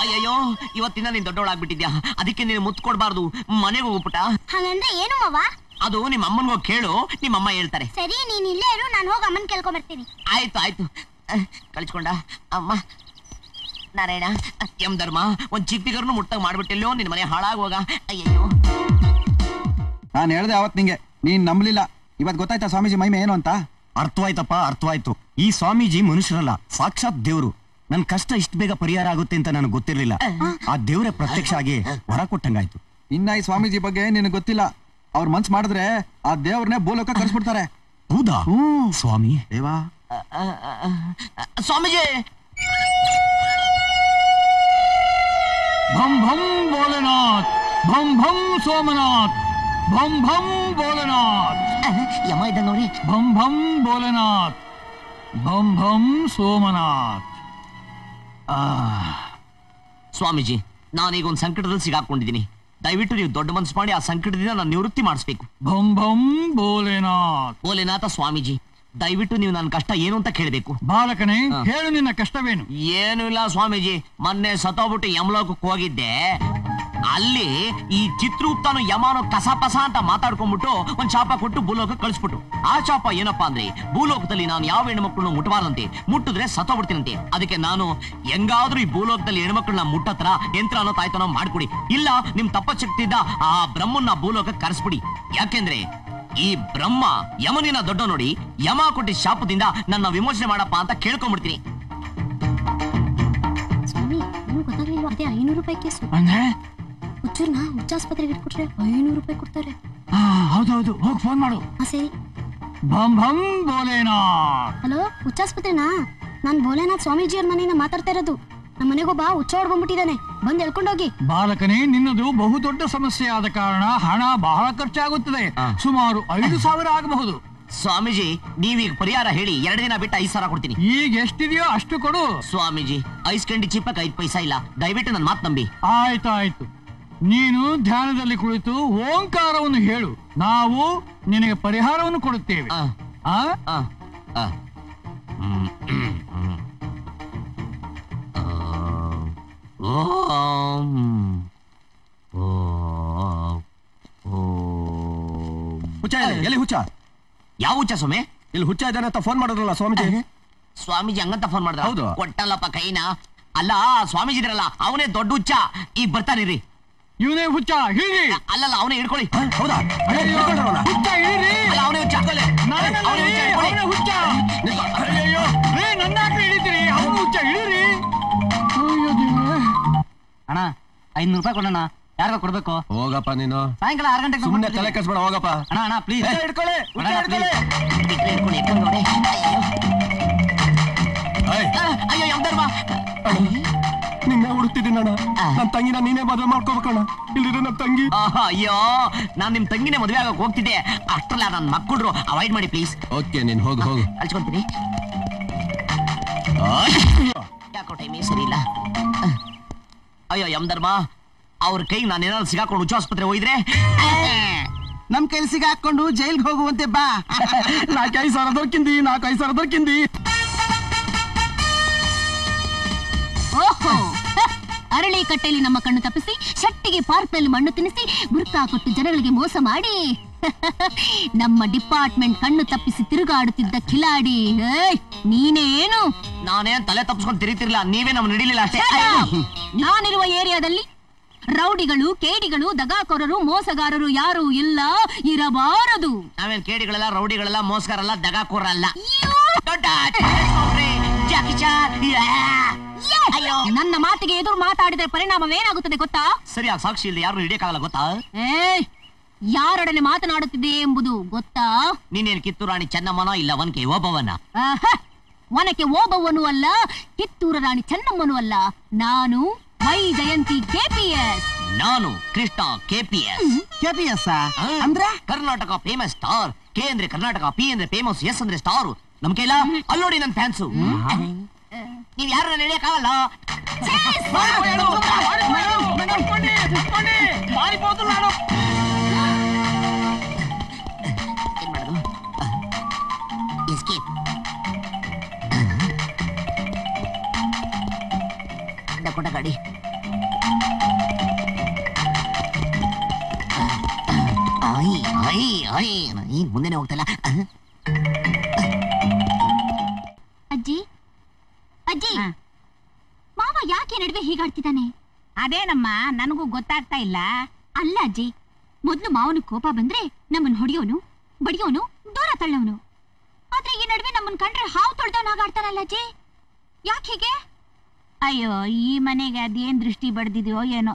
ಅಯ್ಯಯ್ಯೋ, ಇವತ್ತಿನ ನೀನ್ ದೊಡ್ಡವಳಾಗ್ಬಿಟ್ಟಿದ್ಯಾ, ಅದಕ್ಕೆ ನೀನು ಮುತ್ತು ಕೊಡ್ಬಾರ್ದು. ಮನೆಗೆ ಹೋಗ್ಬಿಟ್ಟ. ಹಾಗಂದ್ರೆ ಏನು ಮಾವ? ಅದು ನಿಮ್ಮ ಅಮ್ಮನ್ಗೋಗಿ ಕೇಳು, ನಿಮ್ಮಮ್ಮ ಹೇಳ್ತಾರೆ. ಸರಿ, ನೀನ್ ಇಲ್ಲೇ ಇರು, ನಾನು ಹೋಗಿ ಅಮ್ಮನ್ ಕೇಳ್ಕೊಂಡ್ ಬರ್ತೀನಿ. ಆಯ್ತು ಆಯ್ತು. ಕಳಿಸ್ಕೊಂಡ ಅಮ್ಮ. ನಾರಾಯಣ, ಯಮಧರ್ಮ ಒಂದ್ ಚಿಕ್ಕ ಬಿಗರ್ನು ಮುಟ್ಟಾಗ ಮಾಡ್ಬಿಟ್ಟಿಲ್ಲೋ, ನಿನ್ ಮನೆ ಹಾಳಾಗೋಗ. ಅಯ್ಯಯ್ಯೋ, ನಾನು ಹೇಳ್ದೆ ಅವತ್ ನಿಂಗೆ, ನೀನ್ ನಂಬಲಿಲ್ಲ. ಇವತ್ ಗೊತ್ತಾಯ್ತಾ ಸ್ವಾಮೀಜಿ ಮಹಿಮೆ ಏನು ಅಂತ? ಅರ್ಥವಾಯ್ತಪ್ಪ, ಅರ್ಥವಾಯ್ತು. ಈ ಸ್ವಾಮೀಜಿ ಮನುಷ್ಯರಲ್ಲ, ಸಾಕ್ಷಾತ್ ದೇವ್ರು. ನನ್ ಕಷ್ಟ ಇಷ್ಟು ಬೇಗ ಪರಿಹಾರ ಆಗುತ್ತೆ ಅಂತ ನನಗೆ ಗೊತ್ತಿರ್ಲಿಲ್ಲ. ಆ ದೇವ್ರೆ ಪ್ರತ್ಯಕ್ಷ ಆಗಿ ವರ ಕೊಟ್ಟಂಗಾಯ್ತು. ಇನ್ನ ಈ ಸ್ವಾಮೀಜಿ ಬಗ್ಗೆ ನಿನಗೆ ಗೊತ್ತಿಲ್ಲ. ಅವ್ರ ಮನ್ಸ್ ಮಾಡಿದ್ರೆ ಆ ದೇವ್ರನ್ನೇ ಭೂಲೋಕ ಕರ್ಸ್ಬಿಡ್ತಾರೆ. ಹೌದಾ ಸ್ವಾಮಿ? ದೇವಾ ಸ್ವಾಮೀಜಿ. ಭಂ ಭಂ ಭೋಲೆನಾಥ್, ಭಂ ಭಂ ಸೋಮನಾಥ್, ಭಂ ಭಂ ಭೋಲೆನಾಥ್, ಯಮ ಇದ್ದಂಗ ನೋಡಿ. ಭಂ ಭಂ ಭೋಲೆನಾಥ್, ಭಂ ಭಂ ಸೋಮನಾಥ್. ಸ್ವಾಮೀಜಿ, ನಾನೀಗ ಒಂದು ಸಂಕಟದಲ್ಲಿ ಸಿಗಾಕೊಂಡಿದ್ದೀನಿ. ದಯವಿಟ್ಟು ನೀವು ದೊಡ್ಡ ಮನಸ್ಸು ಮಾಡಿ ಆ ಸಂಕಟದಿಂದ ನಾನು ನಿವೃತ್ತಿ ಮಾಡಿಸ್ಬೇಕು. ಭಂ ಭಂ ಭೋಲೆನಾಥ್. ಭೋಲೆನಾಥ ಸ್ವಾಮೀಜಿ, ದಯವಿಟ್ಟು ನೀವು ನನ್ನ ಕಷ್ಟ ಏನು ಅಂತ ಕೇಳಬೇಕು. ಬಾಲಕನೇ, ಹೇಳು ನಿನ್ನ ಕಷ್ಟವೇನು? ಏನು ಇಲ್ಲ ಸ್ವಾಮೀಜಿ, ಮೊನ್ನೆ ಸತ್ತೋಗ್ಬಿಟ್ಟು ಯಮಲೋಕಕ್ಕೆ ಹೋಗಿದ್ದೆ. ಅಲ್ಲಿ ಈ ಚಿತ್ರೂಪ್ತಾನು ಯಮಾನು ಕಸಪಸ ಅಂತ ಮಾತಾಡ್ಕೊಂಡ್ಬಿಟ್ಟು ಒಂದ್ ಶಾಪ ಕೊಟ್ಟು ಭೂಲೋಕ ಕಳಿಸ್ಬಿಟ್ಟು ಆ ಶಾಪ ಏನಪ್ಪಾ ಅಂದ್ರೆ ಭೂಲೋಕದಲ್ಲಿ ನಾನು ಯಾವ ಹೆಣ್ಮಕ್ಳನ್ನು ಮುಟ್ಟಬಾರ್ದಂತೆ, ಮುಟ್ಟಿದ್ರೆ ಸತ್ತೋಗ್ಬಿಡ್ತೀನಂತೆ. ಅದಕ್ಕೆ ನಾನು ಹೆಂಗಾದ್ರೂ ಈ ಭೂಲೋಕದಲ್ಲಿ ಹೆಣ್ಮಕ್ಳನ್ನ ಮುಟ್ಟತ್ರ ಯಂತ್ರನೋ ತಾಯ್ತನೋ ಮಾಡ್ಕೊಡಿ, ಇಲ್ಲ ನಿಮ್ ತಪಶಕ್ತಿ ಇದ್ದ ಆ ಬ್ರಹ್ಮನ್ನ ಭೂಲೋಕ ಕರೆಸ್ಬಿಡಿ. ಯಾಕೆಂದ್ರೆ ಈ ಬ್ರಹ್ಮ ಯಮನಿನ ದೊಡ್ಡ ನೋಡಿ ಯಮ ಕೊಟ್ಟಿದ್ದ ಶಾಪದಿಂದ ನನ್ನ ವಿಮೋಚನೆ ಮಾಡಪ್ಪ ಅಂತ ಕೇಳ್ಕೊಂಡ್ಬಿಡ್ತೀನಿ. ಸ್ವಾಮಿ ಏನು ಗೊತ್ತಾಗ್ಲಿಲ್ವಾ? ಅದೇ 500 ರೂಪಾಯಿ ಕೇಸು. ಅಂದ್ರೆ ಹುಚ್ಚೂರ್ನ ಹುಚ್ಚಾಸ್ಪತ್ರೆಗೆ ಇಟ್ಬಿಟ್ರೆ 500 ರೂಪಾಯಿ ಕೊಡ್ತಾರೆ. ಹೌದೌದು, ಹೋಗಿ ಫೋನ್ ಮಾಡು. ಸರಿ. ಭಂ ಭಂ ಬೋಲೇನಾ. ಹಲೋ, ಹುಚ್ಚಾಸ್ಪತ್ರೆನಾ? ನಾನ್ ಭೋಲೆನಾಥ್ ಸ್ವಾಮೀಜಿಯವ್ರ ಮನೆಯಿಂದ ಮಾತಾಡ್ತಾ ಇರೋದು. ನಮ್ಮ ಮನೆಗೊಬ್ಬ ಹುಚ್ಚ ಹೊಡ್ಕೊಂಡ್ಬಿಟ್ಟಿದ್ದಾನೆ, ಬಂದ್ ಹೇಳ್ಕೊಂಡೋಗಿ. ಬಾಲಕನೇ, ನಿನ್ನದು ಬಹುದೊಡ್ಡ ಸಮಸ್ಯೆ ಆದ ಕಾರಣ ಹಣ ಬಹಳ ಖರ್ಚಾಗುತ್ತದೆ. ಸುಮಾರು 5,000 ಆಗಬಹುದು. ಸ್ವಾಮೀಜಿ, ನೀವೀಗ ಪರಿಹಾರ ಹೇಳಿ, 2 ದಿನ ಬಿಟ್ಟು 5,000 ಕೊಡ್ತೀನಿ. ಈಗ ಎಷ್ಟಿದೆಯೋ ಅಷ್ಟು ಕೊಡು. ಸ್ವಾಮೀಜಿ, ಐಸ್ ಕಂಡಿ ಚಿಪ್ಪಕ್ಕೆ 5 ಪೈಸಾ ಇಲ್ಲ, ದಯವಿಟ್ಟು ನನ್ನ ಮಾತು ನಂಬಿ. ಆಯ್ತಾಯ್ತು, ನೀನು ಧ್ಯಾನದಲ್ಲಿ ಕುಳಿತು ಓಂಕಾರವನ್ನು ಹೇಳು, ನಾವು ನಿನಗೆ ಪರಿಹಾರವನ್ನು ಕೊಡುತ್ತೇವೆ. ಹುಚ್ಚ ಎಲ್ಲಿ ಹುಚ್ಚ? ಯಾವ ಹುಚ್ಚ ಸ್ವಾಮಿ? ಇಲ್ಲಿ ಹುಚ್ಚ ಇದ್ದಾನೆ ಅಂತ ಫೋನ್ ಮಾಡಿದ್ರಲ್ಲ ಸ್ವಾಮೀಜಿ. ಸ್ವಾಮೀಜಿ ಹಂಗಂತ ಫೋನ್ ಮಾಡಿದ್ರ? ಹೌದು. ಕೊಟ್ಟಲ್ಲಪ್ಪ ಕೈನ. ಅಲ್ಲ, ಸ್ವಾಮೀಜಿ ಇದ್ರಲ್ಲ ಅವನೇ ದೊಡ್ಡ ಹುಚ್ಚ, ಈಗ ಬರ್ತಾನಿರಿ. ಇವನೇ ಹುಚ್ಚ, ಹಿಡಿ. ಅಲ್ಲಲ್ಲ, ಅವನೇ ಹಿಡ್ಕೊಳ್ಳಿ. ಹೌದಾ? ಹುಚ್ಚ ಹಿಡಿ. ಅಲ್ಲ, ಅವನೇ ಹುಚ್ಚ. ಅವನೇ ಹುಚ್ಚ. ಅಯ್ಯೋ, ನನ್ನ ಹಾಕಿ ಹಿಡಿತೀರಿ, ಅವನು ಹುಚ್ಚ, ಹಿಡೀರಿ. ಅಯ್ಯೋ ದೇವ್ರೇ. ಅಣ್ಣ 500 ರೂಪಾಯಿ ಕೊಡೋಣ, ಯಾರಿಗ ಕೊಡ್ಬೇಕು? ಹೋಗಪ್ಪ ನೀನು, ಸಾಯಂಕಾಲ 6 ಗಂಟೆಗೆ ಸುಮ್ಮನೆ ತಲೆ ಕೆಡ್ಸ್ಬೇಡ, ಹೋಗಪ್ಪ. ಅಣ್ಣ ಪ್ಲೀಸ್ ಹಿಡ್ಕೊಳ್ಳಿ. ಅಯ್ಯೋ ಯಮಧರ್ಮ, ನಿನ್ನೆ ಹುಡುಕ್ತಿದ್ದೀನಣ್ಣ. ನನ್ ತಂಗಿನ ನೀನೇ ಮದುವೆ ಮಾಡ್ಕೋಬೇಕಣ್ಣ, ಇಲ್ಲಿರೋ ನನ್ ತಂಗಿ. ಅಯ್ಯೋ, ನಾನ್ ನಿಮ್ ತಂಗಿನೇ ಮದುವೆ ಆಗಕ್ ಹೋಗ್ತಿದ್ದೆ, ಅಷ್ಟ್ರಲ್ಲ ನನ್ ಮಕ್ಕಳು ಅವಾಯ್ಡ್ ಮಾಡಿ ಪ್ಲೀಸ್. ಓಕೆ, ನೀನ್ ಹೋಗು ಹೋಗು. ಕಳ್ಸ್ಕೊಂತೀನಿ. ಯಾಕೋ ಟೈಮೇ ಸರಿ ಇಲ್ಲ. ಅಯ್ಯೋ ಯಮಧರ್ಮ, ಅವ್ರ ಕೈ ನಾನೇನಾದ್ರು ಸಿಗಾಕೊಂಡು ಹುಚ್ಚ ಆಸ್ಪತ್ರೆ ಹೋಗಿದ್ರೆ ನಮ್ ಕೆಲ್ಸಿಗೆ ಹಾಕೊಂಡು ಜೈಲ್ಗೆ ಹೋಗುವಂತೆ ಬಾ. 4,500 ದೊರಕಿಂದಿ, 4,500 ದೊರಕಿಂದಿ. ಓಹೋ, ಅರಳಿ ಕಟ್ಟೆಯಲ್ಲಿ ನಮ್ಮ ಕಣ್ಣು ತಪ್ಪಿಸಿ, ಶೆಟ್ಟಿಗೆ ಪಾರ್ಕ್ನಲ್ಲಿ ಮಣ್ಣು ತಿನ್ನಿಸಿ, ಗುರ್ತಾ ಕೊಟ್ಟು ಜನಗಳಿಗೆ ಮೋಸ ಮಾಡಿ ನಮ್ಮ ಡಿಪಾರ್ಟ್ಮೆಂಟ್ ಕಣ್ಣು ತಪ್ಪಿಸಿ ತಿರುಗಾಡುತ್ತಿದ್ದ ಕಿಲಾಡಿ ನೀನೇನು? ನಾನೇನ್ ತಲೆ ತಪ್ಪಿಸ್ಕೊಂಡು ತಿರುಗ್ತಿರ್ಲಿಲ್ಲ, ನೀವೇ ನಮ್ಗೆ ನಡಿಲಿಲ್ಲ ಅಷ್ಟೇ. ನಾನಿರುವ ಏರಿಯಾದಲ್ಲಿ ರೌಡಿಗಳು, ಕೇಡಿಗಳು, ದಗಾಕೋರರು, ಮೋಸಗಾರರು ಯಾರು ಇಲ್ಲ, ಇರಬಾರದು. ನಾವೇನ್ ಕೇಡಿಗಳಲ್ಲ, ರೌಡಿಗಳಲ್ಲ, ಮೋಸಗಾರಲ್ಲ, ದಗಾಕೋರಲ್ಲ. ನನ್ನ ಮಾತಿಗೆ ಎದುರು ಮಾತಾಡಿದ್ರೆ ಪರಿಣಾಮವೇನಾಗುತ್ತದೆ ಗೊತ್ತಾ? ಸರಿಯಾಗಿ ಸಾಕ್ಷಿ ಇಲ್ಲದೆ ಯಾರು ಹಿಡಿಯಕ್ಕಾಗಲ್ಲ ಗೊತ್ತಾ? ಯಾರೊಡನೆ ಮಾತನಾಡುತ್ತಿದೆ ಎಂಬುದು ಗೊತ್ತಾ? ನೀನೇನ್ ಕಿತ್ತೂರು ರಾಣಿ ಚೆನ್ನಮ್ಮನ ಇಲ್ಲ ಒನಕೆ ಓಬವ್ವನ? ಒನಕೆ ಓಬವ್ವನು ಅಲ್ಲ, ಕಿತ್ತೂರು ರಾಣಿ ಚೆನ್ನಮ್ಮನು ಅಲ್ಲ, ನಾನು ವೈ ಜಯಂತಿ KPS. ನಾನು ಕೃಷ್ಣ KPS. KPS ಅಂದ್ರೆ ಕರ್ನಾಟಕ ಫೇಮಸ್ ಸ್ಟಾರ್. ಕೆ ಅಂದ್ರೆ ಕರ್ನಾಟಕ, ಪಿ ಅಂದ್ರೆ ಫೇಮಸ್, ಎಸ್ ಅಂದ್ರೆ ಸ್ಟಾರ್. ನಮ್ ಕೈಲ ಅಲ್ಲಿ ನೋಡಿ ನನ್ ಫ್ಯಾನ್ಸು. ನೀವ್ ಯಾರು ನಡೆಯಕ್ಕಾಗಲ್ಲ. ಏನ್ ಮಾಡೋದು? ಎಸ್ಕೇಪ್. ಕೊಟ್ಟ ಗಾಡಿ. ಮುಂದೆನೆ ಹೋಗ್ತಲ್ಲ. ಅಜ್ಜಿ, ಅಜ್ಜಿ, ಮಾವ ಯಾಕೆ ನಡುವೆ ಹೀಗಾಡ್ತಿದ್ದಾನೆ? ಅದೇನಮ್ಮ, ನನಗೂ ಗೊತ್ತಾಗ್ತಾ ಇಲ್ಲ. ಅಲ್ಲ ಅಜ್ಜಿ, ಮೊದ್ಲು ಮಾವನ ಕೋಪ ಬಂದ್ರೆ ನಮ್ಮನ್ ಹೊಡಿಯೋನು, ಬಡಿಯೋನು, ದೂರ ತಳ್ಳೋನು. ಆದ್ರೆ ಈ ನಡುವೆ ನಮ್ಮನ್ ಕಂಡ್ರೆ ಹಾವು ತೊಳ್ದವನ್ ಹಾಗಾಡ್ತಾನಲ್ಲ ಅಜ್ಜಿ, ಯಾಕೆ ಹೀಗೆ? ಅಯ್ಯೋ, ಈ ಮನೆಗೆ ಅದೇನ್ ದೃಷ್ಟಿ ಬಡ್ದಿದ್ಯೋ ಏನೋ,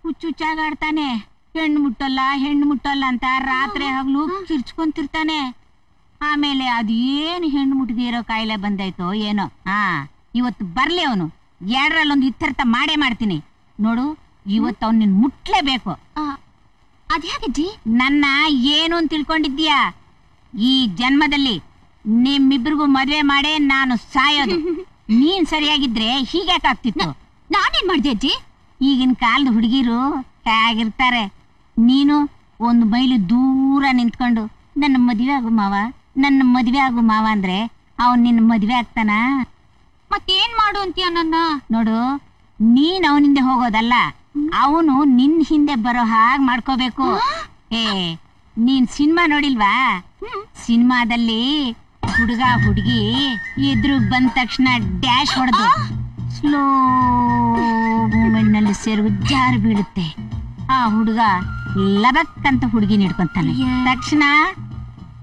ಹುಚ್ಚುಚ್ಚಾಗಾಡ್ತಾನೆ. ಹೆಣ್ಣು ಮುಟ್ಟಲ್ಲ ಅಂತ ರಾತ್ರಿ ಹಗ್ಲು ಕಿರ್ಚ್ಕೊಂತಿರ್ತಾನೆ. ಆಮೇಲೆ ಅದೇನು ಹೆಣ್ಣು ಮುಟ್ಟದಿರೋ ಕಾಯಿಲೆ ಬಂದಾಯ್ತೋ ಏನೋ. ಇವತ್ತು ಬರ್ಲಿ ಅವನು, 2ರಲ್ಲೊಂದು ಇತ್ಯರ್ಥ ಮಾಡೇ ಮಾಡ್ತೀನಿ ನೋಡು. ಇವತ್ತು ಅವ್ನು ನಿನ್ ಮುಟ್ಲೇಬೇಕು. ಅದ್ಯಾಕಜ್ಜಿ? ನನ್ನ ಏನು ಅಂತ ತಿಳ್ಕೊಂಡಿದ್ದೀಯಾ? ಈ ಜನ್ಮದಲ್ಲಿ ನಿಮ್ಮಿಬ್ರಿಗೂ ಮದ್ವೆ ಮಾಡೇ ನಾನು ಸಾಯೋದು. ನೀನ್ ಸರಿಯಾಗಿದ್ರೆ ಹೀಗ್ಯಾಕಾಗ್ತಿತ್ತು? ನಾನೇನ್ ಮಾಡ್ದೆ ಅಜ್ಜಿ? ಈಗಿನ ಕಾಲದ ಹುಡುಗಿರು ಹೇಗಿರ್ತಾರೆ. ನೀನು ಒಂದು ಮೈಲಿ ದೂರ ನಿಂತ್ಕೊಂಡು ನನ್ನ ಮದ್ವೆ ಆಗು ಮಾವ ಅಂದ್ರೆ ಅವನ್ ನಿನ್ನ ಮದ್ವೆ ಆಗ್ತಾನ? ಮತ್ತೇನ್ ಮಾಡು ಅಂತೀಯ ನನ್ನ? ನೋಡು, ನೀನ್ ಅವನಿಂದ ಹೋಗೋದಲ್ಲ, ಅವನು ನಿನ್ ಹಿಂದೆ ಬರೋ ಹಾಗೆ ಮಾಡ್ಕೋಬೇಕು. ಏ ನೀನ್ ಸಿನಿಮಾ ನೋಡಿಲ್ವಾ? ಸಿನಿಮಾದಲ್ಲಿ ಹುಡುಗ ಹುಡುಗಿ ಎದುರು ಬಂದ ತಕ್ಷಣ ಡ್ಯಾಶ್ ಹೊಡೆದು ಸ್ಲೋ ಮೂಮೆಂಟ್ ನಲ್ಲಿ ಸೇರು ಜಾರು ಬೀಳುತ್ತೆ. ಆ ಹುಡುಗ ಲಬಕ್ ಅಂತ ಹುಡುಗಿ ಹಿಡ್ಕೊಂತಾನೆ. ತಕ್ಷಣ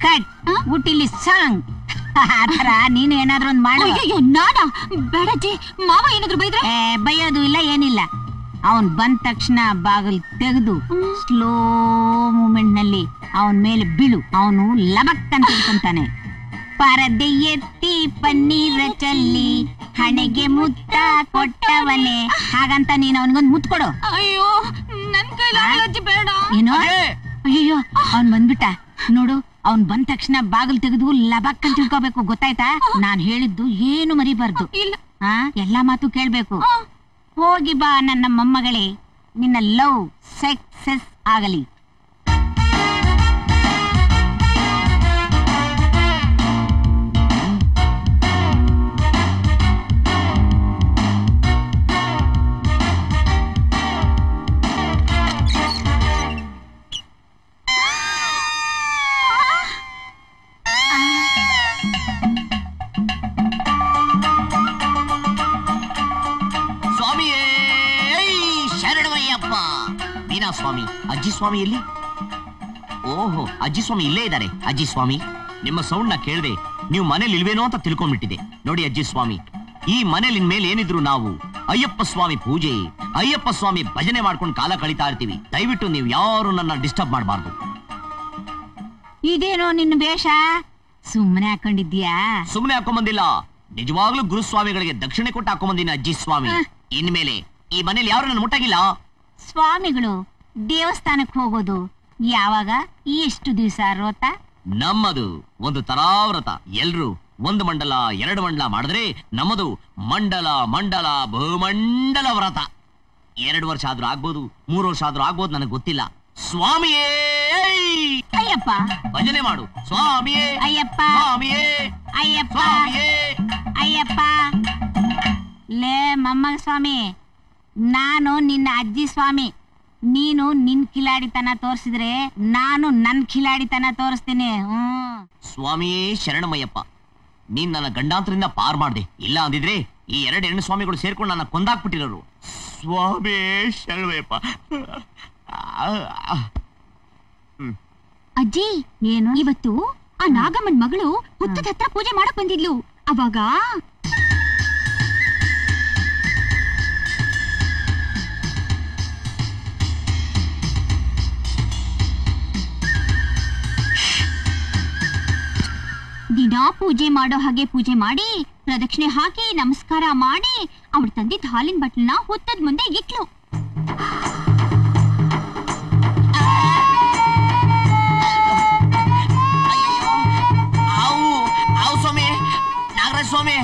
ಕಟ್ ಊಟಿಲಿ ಸಾಂಗ್. ಆತರ ನೀನು ಏನಾದ್ರು ಒಂದ್ ಮಾಡು. ನಾನಾ ಬೇಡಜ್ಜಿ, ಮಾವ ಏನಾದ್ರು ಬೈದ್ರೆ? ಬೈಯೋದು ಇಲ್ಲ ಏನಿಲ್ಲ. ಅವನ್ ಬಂದ ತಕ್ಷಣ ಬಾಗಿಲು ತೆಗೆದು ಸ್ಲೋ ಮೂಮೆಂಟ್ ನಲ್ಲಿ ಅವನ್ ಮೇಲೆ ಬೀಳು. ಅವನು ಲಬಕ್ ಅಂತ ಹಿಡ್ಕೊಂತಾನೆ. ಪರದೆ ಎತ್ತಿ ಪನ್ನೀರ ಚಲ್ಲಿ ಹಣೆಗೆ ಮುತ್ತ ಕೊಟ್ಟವನೇ ಹಾಗಂತ ನೀನ್ ಅವನಿಗೊಂದು ಮುತ್ತು ಕೊಡು. ಅಯ್ಯೋ ನನ್ ಕೈಲಿ ಬೇಡ. ಏನೋ ಅಯ್ಯೋ ಅವ್ನ್ ಬಂದ್ಬಿಟ್ಟ ನೋಡು. ಅವ್ನ್ ಬಂದ ತಕ್ಷಣ ಬಾಗಿಲು ತೆಗೆದು ಲಬಕ್ ಅಂತ ತಿಳ್ಕೋಬೇಕು, ಗೊತ್ತಾಯ್ತಾ? ನಾನ್ ಹೇಳಿದ್ದು ಏನು ಮರಿಬಾರ್ದು. ಎಲ್ಲಾ ಮಾತು ಕೇಳ್ಬೇಕು. ಹೋಗಿ ಬಾ ನನ್ನ ಮೊಮ್ಮಗಳೇ, ನಿನ್ನ ಲವ್ ಸಕ್ಸಸ್ ಆಗಲಿ. ಸ್ವಾಮಿ, ಅಜ್ಜಿ ಸ್ವಾಮಿ ಎಲ್ಲಿ? ಓಹೋ, ಅಜ್ಜಿ ಸ್ವಾಮಿ ಇಲ್ಲೇ ಇದ್ದಾರೆ. ಅಜ್ಜಿ ಸ್ವಾಮಿ, ನಿಮ್ಮ ಸೌಂಡ್ ನ ಕೇಳದೆ ನೀವು ಮನೇಲಿ ಇಲ್ವೇನೋ ಅಂತ ತಿಳ್ಕೊಂಡ್ಬಿಟ್ಟಿದೆ. ನೋಡಿ ಅಜ್ಜಿ ಸ್ವಾಮಿ, ಈ ಮನೇಲಿ ಇನ್ಮೇಲೆ ಏನಿದ್ರು ನಾವು ಅಯ್ಯಪ್ಪ ಸ್ವಾಮಿ ಪೂಜೆ, ಅಯ್ಯಪ್ಪ ಸ್ವಾಮಿ ಭಜನೆ ಮಾಡ್ಕೊಂಡು ಕಾಲ ಕಳೀತಾ ಇರ್ತೀವಿ. ದಯವಿಟ್ಟು ನೀವು ಯಾರು ನನ್ನ ಡಿಸ್ಟರ್ಬ್ ಮಾಡಬಾರ್ದು. ಇದೇನೋ ನಿನ್ನ ವೇಷ? ಸುಮ್ಮನೆ ಹಾಕೊಂಡಿದ್ಯಾ? ಸುಮ್ಮನೆ ಹಾಕೊಂಬಂದಿಲ್ಲ, ನಿಜವಾಗ್ಲೂ ಗುರುಸ್ವಾಮಿಗಳಿಗೆ ದಕ್ಷಿಣೆ ಕೊಟ್ಟು ಹಾಕೊಂಬಂದಿನ ಅಜ್ಜಿ ಸ್ವಾಮಿ. ಇನ್ಮೇಲೆ ಈ ಮನೇಲಿ ಯಾರು ನನ್ನ ಮುಟ್ಟಾಗಿಲ್ಲ. ಸ್ವಾಮಿಗಳು ದೇವಸ್ಥಾನಕ್ಕೆ ಹೋಗೋದು ಯಾವಾಗ? ಎಷ್ಟು ದಿವಸ ವ್ರತ? ನಮ್ಮದು ಒಂದು ತರಾವ್ರತ. ಎಲ್ರು ಒಂದು ಮಂಡಲ ಎರಡು ಮಂಡಲ ಮಾಡಿದ್ರೆ ನಮ್ಮದು ಮಂಡಲ ಮಂಡಲ ಬಹುಮಂಡಲ ವ್ರತ. 2 ವರ್ಷ ಆದ್ರೂ ಆಗ್ಬೋದು, 3 ವರ್ಷ ಆದ್ರೂ ಆಗ್ಬೋದು, ನನಗೆ ಗೊತ್ತಿಲ್ಲ. ಸ್ವಾಮಿಯೇ ಅಯ್ಯಪ್ಪ ಭಜನೆ ಮಾಡು. ಸ್ವಾಮಿಯೇ ಅಯ್ಯಪ್ಪ, ಸ್ವಾಮಿಯೇ ಅಯ್ಯಪ್ಪ, ಸ್ವಾಮಿಯೇ ಅಯ್ಯಪ್ಪ. ಲೇ ಮೊಮ್ಮಗ ಸ್ವಾಮಿ, ನಾನು ನಿನ್ನ ಅಜ್ಜಿ ಸ್ವಾಮಿ. ನೀನು ನಿನ್ ಕಿಲಾಡಿತನ ತೋರಿಸಿದ್ರೆ ನಾನು ನನ್ ಕಿಲಾಡಿತನ ತೋರಿಸ್ತೀನಿ. ಸ್ವಾಮಿಯೇ ಶರಣಮಯ್ಯಪ್ಪ, ನೀನ್ ನನ್ನ ಗಂಡಾಂತರಿಂದ ಪಾರ್ ಮಾಡ್ದೆ. ಇಲ್ಲ ಅಂದಿದ್ರೆ ಈ 2 ಹೆಣ್ಣು ಸ್ವಾಮಿಗಳು ಸೇರ್ಕೊಂಡು ನನ್ನ ಕೊಂದಾಕ್ಬಿಟ್ಟಿರೋರು. ಸ್ವಾಮಿಯೇ ಶರಣಮಯ್ಯಪ್ಪ. ಅಜ್ಜಿ, ಏನು ಇವತ್ತು ಆ ನಾಗಮ್ಮನ್ ಮಗಳು ಹುತ್ತದ ಹತ್ರ ಪೂಜೆ ಮಾಡಕ್ ಬಂದಿದ್ಲು. ಅವಾಗ ದಿನಾ ಪೂಜೆ ಮಾಡೋ ಹಾಗೆ ಪೂಜೆ ಮಾಡಿ ಪ್ರದಕ್ಷಿಣೆ ಹಾಕಿ ನಮಸ್ಕಾರ ಮಾಡಿ ಅವ್ರ ತಂದಿದ್ದ ಹಾಲಿನ ಬಟ್ಲನ್ನ ಹುತ್ತದ ಮುಂದೆ ಇಟ್ಲು. ಸ್ವಾಮಿ, ನಾಗರಾಜ ಸ್ವಾಮಿ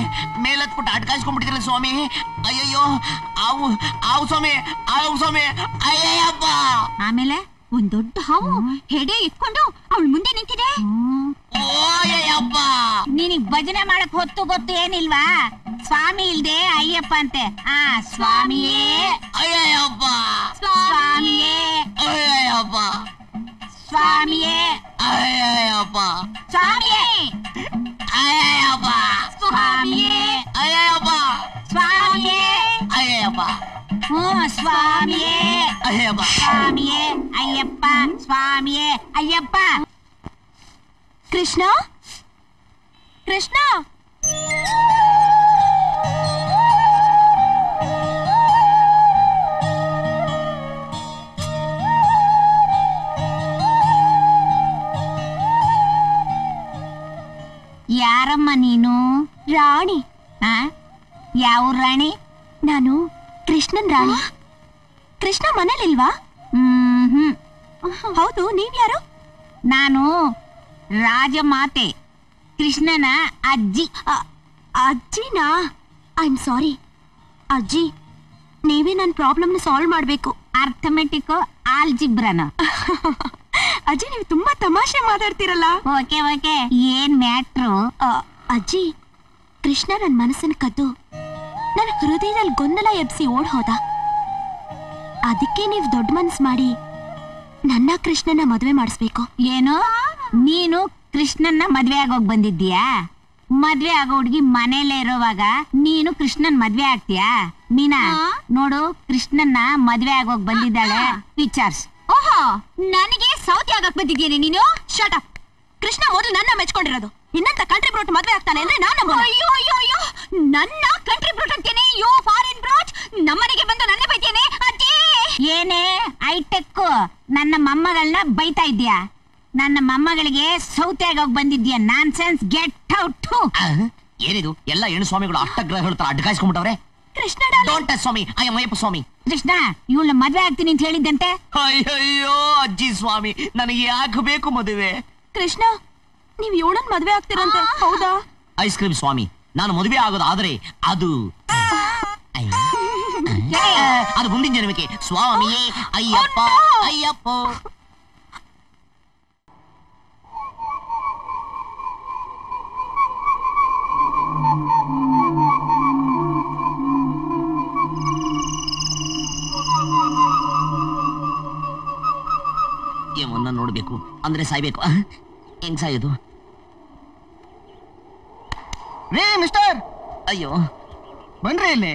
ಮೇಲತ್ಬಿಟ್ಟು ಅಡ್ಕಾಯಿಸ್ಕೊಂಡ್ಬಿಟ್ಟಿದ್ರೆ ಸ್ವಾಮಿ. ಅಯ್ಯಯ್ಯೋ, ಆವು ಸ್ವಾಮಿ, ಆವು ಸ್ವಾಮಿ, ಅಯ್ಯಯ್ಯಪ್ಪ. ಆಮೇಲೆ ಒಂದ್ ದೊಡ್ಡ ಹಾವು ಹೆಡೆ ಇಟ್ಕೊಂಡು ಅವಳ ಮುಂದೆ ನಿಂತಿದೆ. ನಿನಗ್ ಭಜನೆ ಮಾಡಕ್ ಹೊತ್ತು ಗೊತ್ತು ಏನಿಲ್ವಾ? ಸ್ವಾಮಿ ಇಲ್ದೆ ಅಯ್ಯಪ್ಪ ಅಂತೆ. ಸ್ವಾಮಿಯೇ ಅಯ್ಯಯ್ಯಪ್ಪ, ಸ್ವಾಮಿಯೇ ಅಯ್ಯಯ್ಯಪ್ಪ, ಸ್ವಾಮಿಯೇ ಅಯ್ಯಯ್ಯಪ್ಪ, ಸ್ವಾಮಿಯೇ ಅಯ್ಯಯ್ಯಪ್ಪ, ಸ್ವಾಮಿಯೇ ಅಯ್ಯಯ್ಯಪ್ಪ, ಸ್ವಾಮಿಯೇ ಅಯ್ಯಯ್ಯಪ್ಪ, ಸ್ವಾಮಿಯೇ ಅಯ್ಯಪ್ಪ, ಸ್ವಾಮಿಯೇ ಅಯ್ಯಪ್ಪ, ಸ್ವಾಮಿಯೇ ಅಯ್ಯಪ್ಪ. ಕೃಷ್ಣ, ಕೃಷ್ಣ, ಯಾರಮ್ಮ ನೀನು? ರಾಣಿ. ಯಾವ ರಾಣಿ? ನಾನು ಕೃಷ್ಣನ್ ರಾಣಿ. ಕೃಷ್ಣ ಮನೇಲಿಲ್ವಾ? ಹೌದು, ನೀವ್ಯಾರು? ನಾನು ರಾಜಮಾತೆ, ಕೃಷ್ಣನ ಅಜ್ಜಿ. ಅಜ್ಜಿನಾ? ಐ ಆಮ್ ಸಾರಿ ಅಜ್ಜಿ, ನೀವೇ ನನ್ನ ಪ್ರಾಬ್ಲಮ್ನ ಸಾಲ್ವ್ ಮಾಡಬೇಕು. ಅರ್ಥಮೆಟಿಕ್ ಆಲ್ಜಿಬ್ರನ. ಅಜ್ಜಿ, ನೀವು ತುಂಬಾ ತಮಾಷೆ ಮಾತಾಡ್ತಿರಲ್ಲ. ಓಕೆ ಓಕೆ, ಏನ್ ಮ್ಯಾಟ್ರು? ಅಜ್ಜಿ, ಕೃಷ್ಣ ನನ್ನ ಮನಸ್ಸನ್ನು ಕದ್ದು ನನ್ನ ಹೃದಯದಲ್ಲಿ ಗೊಂದಲ ಎಬ್ಸಿ ಓಡ್ ಹೋದ. ಅದಕ್ಕೆ ನೀವ್ ದೊಡ್ಡ ಮನ್ಸ್ ಮಾಡಿ ನನ್ನ ಕೃಷ್ಣನ ಮದ್ವೆ ಮಾಡಿಸ್ಬೇಕು. ಏನು ನೀನು ಕೃಷ್ಣನ್ನ ಮದ್ವೆ ಆಗೋಗ್ ಬಂದಿದ್ದೀಯಾ? ಮದ್ವೆ ಆಗೋ ಹುಡ್ಗಿ ಮನೇಲೆ ಇರೋವಾಗ ನೀನು ಕೃಷ್ಣನ್ ಮದ್ವೆ ಆಗ್ತೀಯಾ? ಮೀನಾ ನೋಡು, ಕೃಷ್ಣನ್ನ ಮದ್ವೆ ಆಗೋಗ್ ಬಂದಿದ್ದಾಳೆ, ವಿಚಾರ್ಸ್. ಓಹೋ, ನನಗೆ ಸೌತಿ ಆಗಕ್ ಬಂದಿದ್ದೀನಿ ನೀನು? Shut up. ಕೃಷ್ಣ ಮೊದಲು ನನ್ನ ಮೆಚ್ಕೊಂಡಿರೋದು, ಇನ್ನಂತ ಕಂಟ್ರಿ ಬ್ರೋಟ್ ಮದ್ವೆ ಆಗ್ತಾನೆ ಅಂದ್ರೆ ನಾನು ಅಯ್ಯೋ ಅಯ್ಯೋ ಅಯ್ಯೋ, ನನ್ನ ಕಂಟ್ರಿ ಬ್ರೋಟ್ ಅಂತೇನೆ, ಯೋ ಫಾರಿನ್ ಬ್ರೋಟ್, ನಮ್ಮನೆಗೆ ಬಂದು ನನ್ನ ಬೈತೇನೆ ಅಜ್ಜಿ. ಏನೇ ಹೈಟೆಕ್ ನನ್ನ ಮೊಮ್ಮಗಳನ್ನ ಬೈತಾ ಇದ್ಯಾ? ನನ್ನ ಮೊಮ್ಮಗಳಿಗೆ ಸೌತೆ ಆಗೋಗ್ ಬಂದಿದ್ಯಾ? Nonsense, get out. ಏನಿದು ಎಲ್ಲ ಹೆಣ್ಣು ಸ್ವಾಮಿಗಳು ಅಷ್ಟಗ್ರಹಗಳ ತರ ಅಡ್ಡಗಾಯಿಸ್ಕೊಂಡ್ಬಿಟ್ಟವ್ರೆ. ಕೃಷ್ಣ ಡೋಂಟ್ ಸ್ವಾಮಿ, ಅಯ್ಯಪ್ಪ ಸ್ವಾಮಿ. ಕೃಷ್ಣ ಇವಳನ್ನ ಮದ್ವೆ ಆಗ್ತೀನಿ ಅಂತ ಹೇಳಿದ್ದಂತೆ. ಅಯ್ಯಯ್ಯೋ ಅಜ್ಜಿ ಸ್ವಾಮಿ, ನನಗೆ ಯಾಕೆ ಬೇಕು ಮದುವೆ? ಕೃಷ್ಣ, ನೀವ್ ಇವಳನ್ ಮದ್ವೆ ಆಗ್ತೀರಂತೆ, ಹೌದಾ? ಐಸ್ ಕ್ರೀಮ್ ಸ್ವಾಮಿ, ನಾನು ಮದುವೆ ಆಗೋದಾದ್ರೆ ಅದು ಅದು ಮುಂದಿನ ಜನ್ಮಕ್ಕೆ. ಸ್ವಾಮಿಯೇ ಅಯ್ಯಪ್ಪ ಅಯ್ಯಪ್ಪ. ಏಮನ್ನ ನೋಡ್ಬೇಕು ಅಂದ್ರೆ ಸಾಯ್ಬೇಕು. ಹೆಂಗ್ ಸಾಯೋದು? ರೇ ಮಿಸ್ಟರ್, ಅಯ್ಯೋ ಬನ್ರಿ ಇಲ್ಲಿ.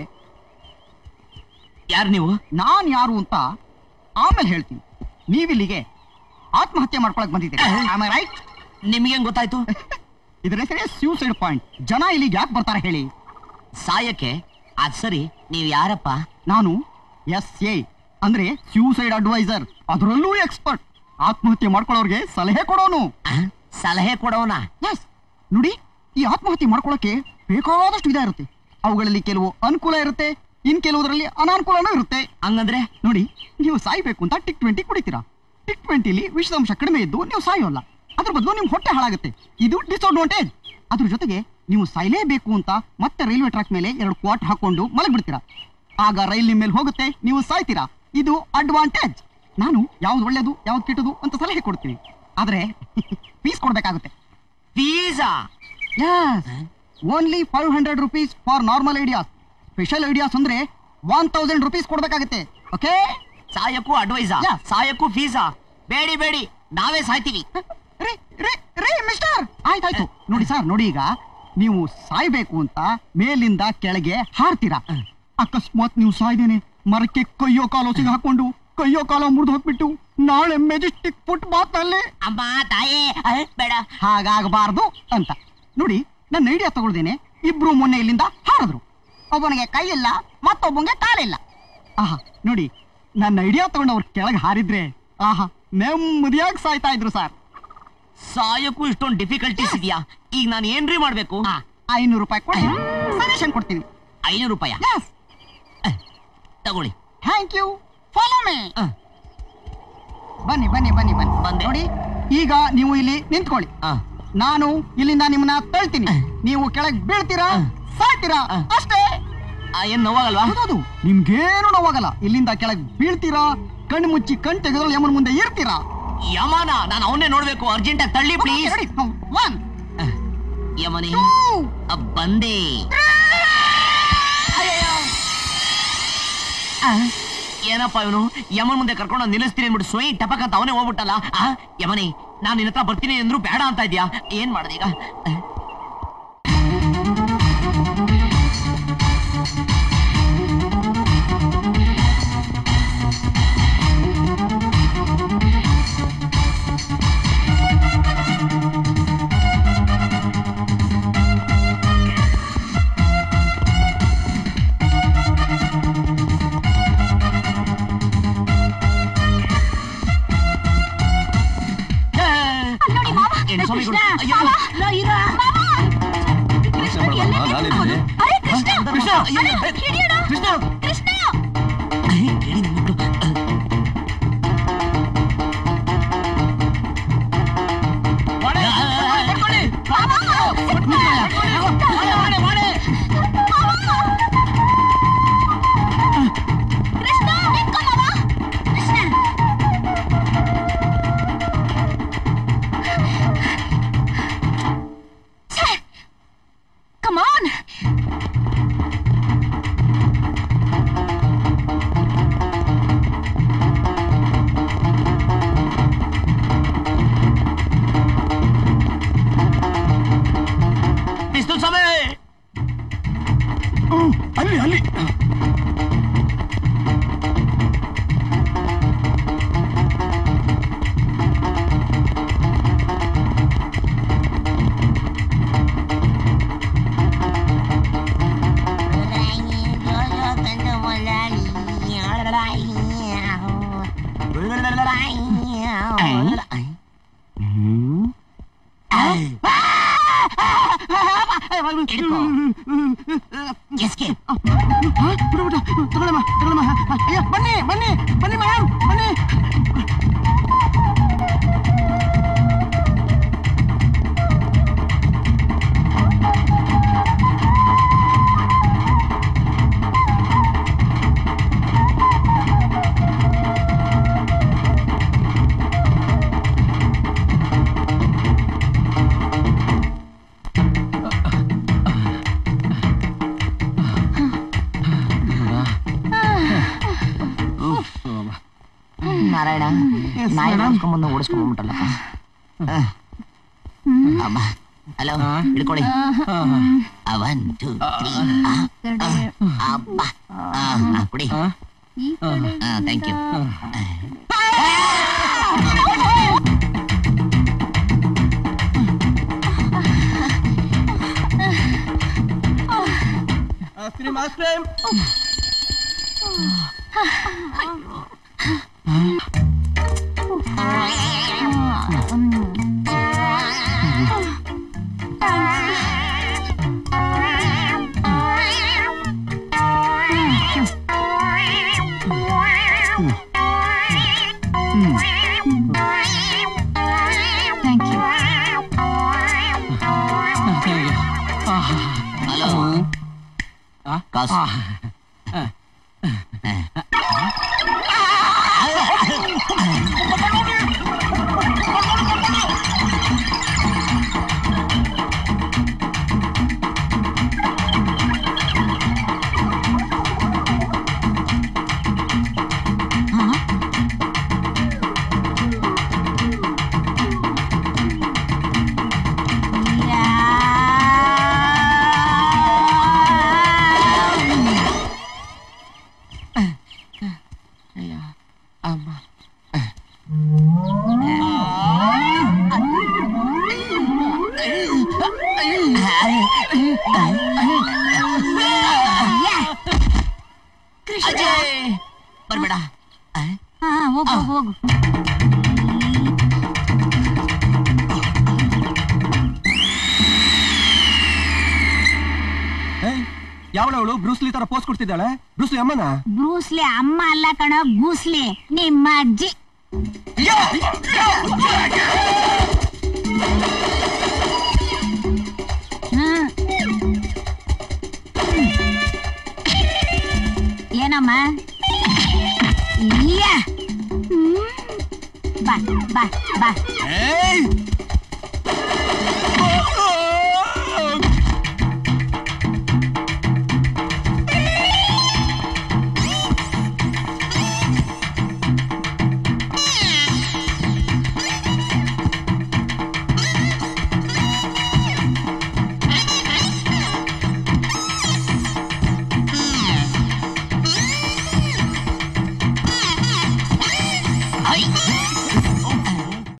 ಯಾರು ನೀವು? ನಾನ್ ಯಾರು ಅಂತ ಆಮೇಲೆ ಹೇಳ್ತೀನಿ. ನೀವಿಲ್ಲಿಗೆ ಆತ್ಮಹತ್ಯೆ ಮಾಡ್ಕೊಳಕ್ ಬಂದಿದ್ದೀರಿ, ರೈಟ್? ನಿಮ್ಗೆ ಹೆಂಗ್ ಗೊತ್ತಾಯ್ತು? ಇದ್ರ ಹೆಸರೇ ಸೂಸೈಡ್ ಪಾಯಿಂಟ್. ಜನ ಇಲ್ಲಿಗೆ ಯಾಕೆ ಬರ್ತಾರೆ ಹೇಳಿ? ಸಾಯಕ್ಕೆ. ಅದ್ ಸರಿ, ನೀವ್ ಯಾರಪ್ಪ? ನಾನು SA ಅಂದ್ರೆ ಸೂಸೈಡ್ ಅಡ್ವೈಸರ್, ಅದರಲ್ಲೂ ಎಕ್ಸ್ಪರ್ಟ್. ಆತ್ಮಹತ್ಯೆ ಮಾಡ್ಕೊಳ್ಳೋರ್ಗೆ ಸಲಹೆ ಕೊಡೋನು. ಸಲಹೆ ಕೊಡೋನ? ನೋಡಿ, ಈ ಆತ್ಮಹತ್ಯೆ ಮಾಡ್ಕೊಳಕ್ಕೆ ಬೇಕಾದಷ್ಟು ವಿಧ ಇರುತ್ತೆ. ಅವುಗಳಲ್ಲಿ ಕೆಲವು ಅನುಕೂಲ ಇರುತ್ತೆ, ಇನ್ ಕೆಲವುದರಲ್ಲಿ ಅನಾನುಕೂಲನೂ ಇರುತ್ತೆ. ಹಂಗಂದ್ರೆ ನೋಡಿ, ನೀವು ಸಾಯ್ಬೇಕು ಅಂತ ಟಿಕ್ 20 ಕುಡಿತೀರಾ. ಟಿಕ್ 20ಲಿ ವಿಷಾಂಶ ಕಡಿಮೆ ಇದ್ದು ನೀವು ಸಾಯೋಲ್ಲ, ಅದ್ರ ಬದಲು ನಿಮ್ ಹೊಟ್ಟೆ ಹಾಳಾಗುತ್ತೆ. ಇದು ಡಿಸ್ಅಡ್ವಾಂಟೇಜ್. ಅದ್ರ ಜೊತೆಗೆ ನೀವು ಸಾಯ್ಲೇಬೇಕು ಅಂತ ಮತ್ತೆ ರೈಲ್ವೆ ಟ್ರ್ಯಾಕ್ ಮೇಲೆ 2 ಕ್ವಾಟ್ ಹಾಕೊಂಡು ಮಲಗ್ಬಿಡ್ತೀರಾ. ಆಗ ರೈಲ್ ನಿಮ್ಮ ಮೇಲೆ ಹೋಗುತ್ತೆ, ನೀವು ಸಾಯ್ತೀರಾ. ಇದು ಅಡ್ವಾಂಟೇಜ್. ನಾನು ಯಾವ್ದು ಒಳ್ಳೇದು ಯಾವ್ದು ಕೆಟ್ಟದು ಅಂತ ಸಲಹೆ ಕೊಡ್ತೀನಿ, ಆದ್ರೆ ಫೀಸ್ ಕೊಡ್ಬೇಕಾಗುತ್ತೆ. ಫೀಸಾ? Only 500 rupees for normal ideas. Special ideas ಅಂದ್ರೆ 1000 rupees ಕೊಡ್ಬೇಕಾಗುತ್ತೆ. ಓಕೆ? ಸಾಯಕ್ಕೂ ಅಡ್ವೈಸಾ, ಸಾಯಕ್ಕೂ ಫೀಸಾ? ಬೇಡಿ ಬೇಡಿ, ನಾವೇ ಸಾಯ್ತೀವಿ. ಮಿಸ್ಟರ್, ಆಯ್ತಾಯ್ತು. ನೋಡಿ ಸರ್, ನೋಡಿ, ಈಗ ನೀವು ಸಾಯ್ಬೇಕು ಅಂತ ಮೇಲಿಂದ ಕೆಳಗೆ ಹಾರ್ತೀರಾ. ಅಕಸ್ಮಾತ್ ನೀವು ಸಾಯ್ದೇನೆ ಮರಕ್ಕೆ ಕೈಯೋ ಕಾಲೋ ಸಿಗ ಹಾಕೊಂಡು ಕೈಯೋ ಕಾಲೋ ಮುರಿದು ಹೋಗ್ಬಿಟ್ಟು ನಾಳೆ ಮೆಜೆಸ್ಟಿಕ್ ಫುಟ್ ಬಾತ್ ನಲ್ಲಿ ಅಮ್ಮ ತಾಯೇ ಬೇಡ, ಹಾಗಾಗಬಾರ್ದು ಅಂತ ನೋಡಿ ನನ್ನ ಐಡಿಯಾ ತಗೊಳ್ದೇನೆ ಇಬ್ರು ಮೊನ್ನೆ ಇಲ್ಲಿಂದ ಹಾರಿದ್ರು. ಒಬ್ಬನಿಗೆ ಕೈ ಇಲ್ಲ, ಮತ್ತೊಬ್ಬನಿಗೆ ಕಾಲಿಲ್ಲ. ಆಹಾ, ನೋಡಿ, ನನ್ನ ಐಡಿಯಾ ತಗೊಂಡು ಅವ್ರು ಕೆಳಗೆ ಹಾರಿದ್ರೆ ಆಹಾ ನೆಮ್ಮದಿಯಾಗಿ ಸಾಯ್ತಾ ಇದ್ರು ಸರ್. ಸಾಯಕ್ಕೂ ಇಷ್ಟೊಂದು ಡಿಫಿಕಲ್ಟೀಸ್ ಇದೆಯಾ? ಈಗ ನಾನು ಏನ್ರಿ ಮಾಡ್ಬೇಕು? 500 ರೂಪಾಯಿ ಕೊಡಿ, ಸಜೆಷನ್ ಕೊಡ್ತೀನಿ. 500 ರೂಪಾಯಿ ತಗೊಳ್ಳಿ. Thank you. Follow me. ಬನ್ನಿ ಬನ್ನಿ ಬನ್ನಿ ಬನ್ನಿ. ಬಂದೆ. ನೋಡಿ, ಈಗ ನೀವು ಇಲ್ಲಿ ನಿಂತ್ಕೊಳ್ಳಿ. ನಾನು ಇಲ್ಲಿಂದ ನಿಮ್ಮನ್ನ ತಳ್ತೀನಿ, ನೀವು ಕೆಳಗೆ ಬೀಳ್ತೀರಾ, ಸಾಯ್ತೀರಾ, ಅಷ್ಟೇ. ಏನ್ ನೋವಾಗಲ್ವಾ? ಹೌದು, ನಿಮ್ಗೇನು ನೋವಾಗಲ್ಲ. ಇಲ್ಲಿಂದ ಕೆಳಗೆ ಬೀಳ್ತೀರಾ, ಕಣ್ಣು ಮುಚ್ಚಿ ಕಣ್ ತೆಗೆದ್ರೆ ಯಮನ್ ಮುಂದೆ ಇರ್ತೀರಾ. ಯಮನ? ನಾನು ಅವನ್ನೇ ನೋಡ್ಬೇಕು, ಅರ್ಜೆಂಟ್ ಆಗಿ ತಳ್ಳಿ ಪ್ಲೀಸ್. 1 ಯಮನಿ 2 ಬಂದೆ. ಏನಪ್ಪ ಇವನು ಯಮನ್ ಮುಂದೆ ಕರ್ಕೊಂಡು ನಿಲ್ಲಿಸ್ತೀನಿ ಅಂದ್ಬಿಟ್ಟು ಸ್ವಯಂ ಟಪಕ್ ಅಂತ ಅವನೇ ಹೋಗ್ಬಿಟ್ಟಲ್ಲ. ಯಮನಿ, ನಾನು ನಿನ್ನ ಹತ್ರ ಬರ್ತೀನಿ ಅಂದ್ರು ಬೇಡ ಅಂತ ಇದ್ಯಾ? ಏನ್ ಮಾಡದೀಗ? ಹಿಡ್ಕೋ. Escape. ತಗೊಳಮ್ಮ ಅಯ್ಯೋ ಬನ್ನಿ ಬನ್ನಿ ಬನ್ನಿ ಮೇಡಮ್ ಬನ್ನಿ. ನಾರಾಯಣ ನಾಯಿ ಓಡಿಸ್ಕೊಂಬಂದು ಓಡಿಸ್ಕೊಂಡ್ಬಿಟ್ಟಲ್ಲಪ್ಪ. ಅಮ್ಮ ಹಲೋ ಹಿಡ್ಕೊಳ್ಳಿ. 1 2 3 ಅಬ್ಬ ಕುಡಿ. Thank you. ಹಲೋ ಕಾಸು. ಬರ್ಬೇಡ. ಹೋಗು ಹೋಗು. ಯಾವಳವಳು ಬ್ರೂಸ್ಲಿ ತರ ಪೋಸ್ಟ್ ಕೊಡ್ತಿದ್ದಾಳೆ? ಬ್ರೂಸ್ಲಿ ಅಮ್ಮನ? ಬ್ರೂಸ್ಲಿ ಅಮ್ಮ ಅಲ್ಲ ಕಣೋ, ಗೂಸ್ಲಿ ನಿಮ್ಮ ಅಜ್ಜಿ. ಏನಮ್ಮ? ಬಾ ಬಾ ಬಾ.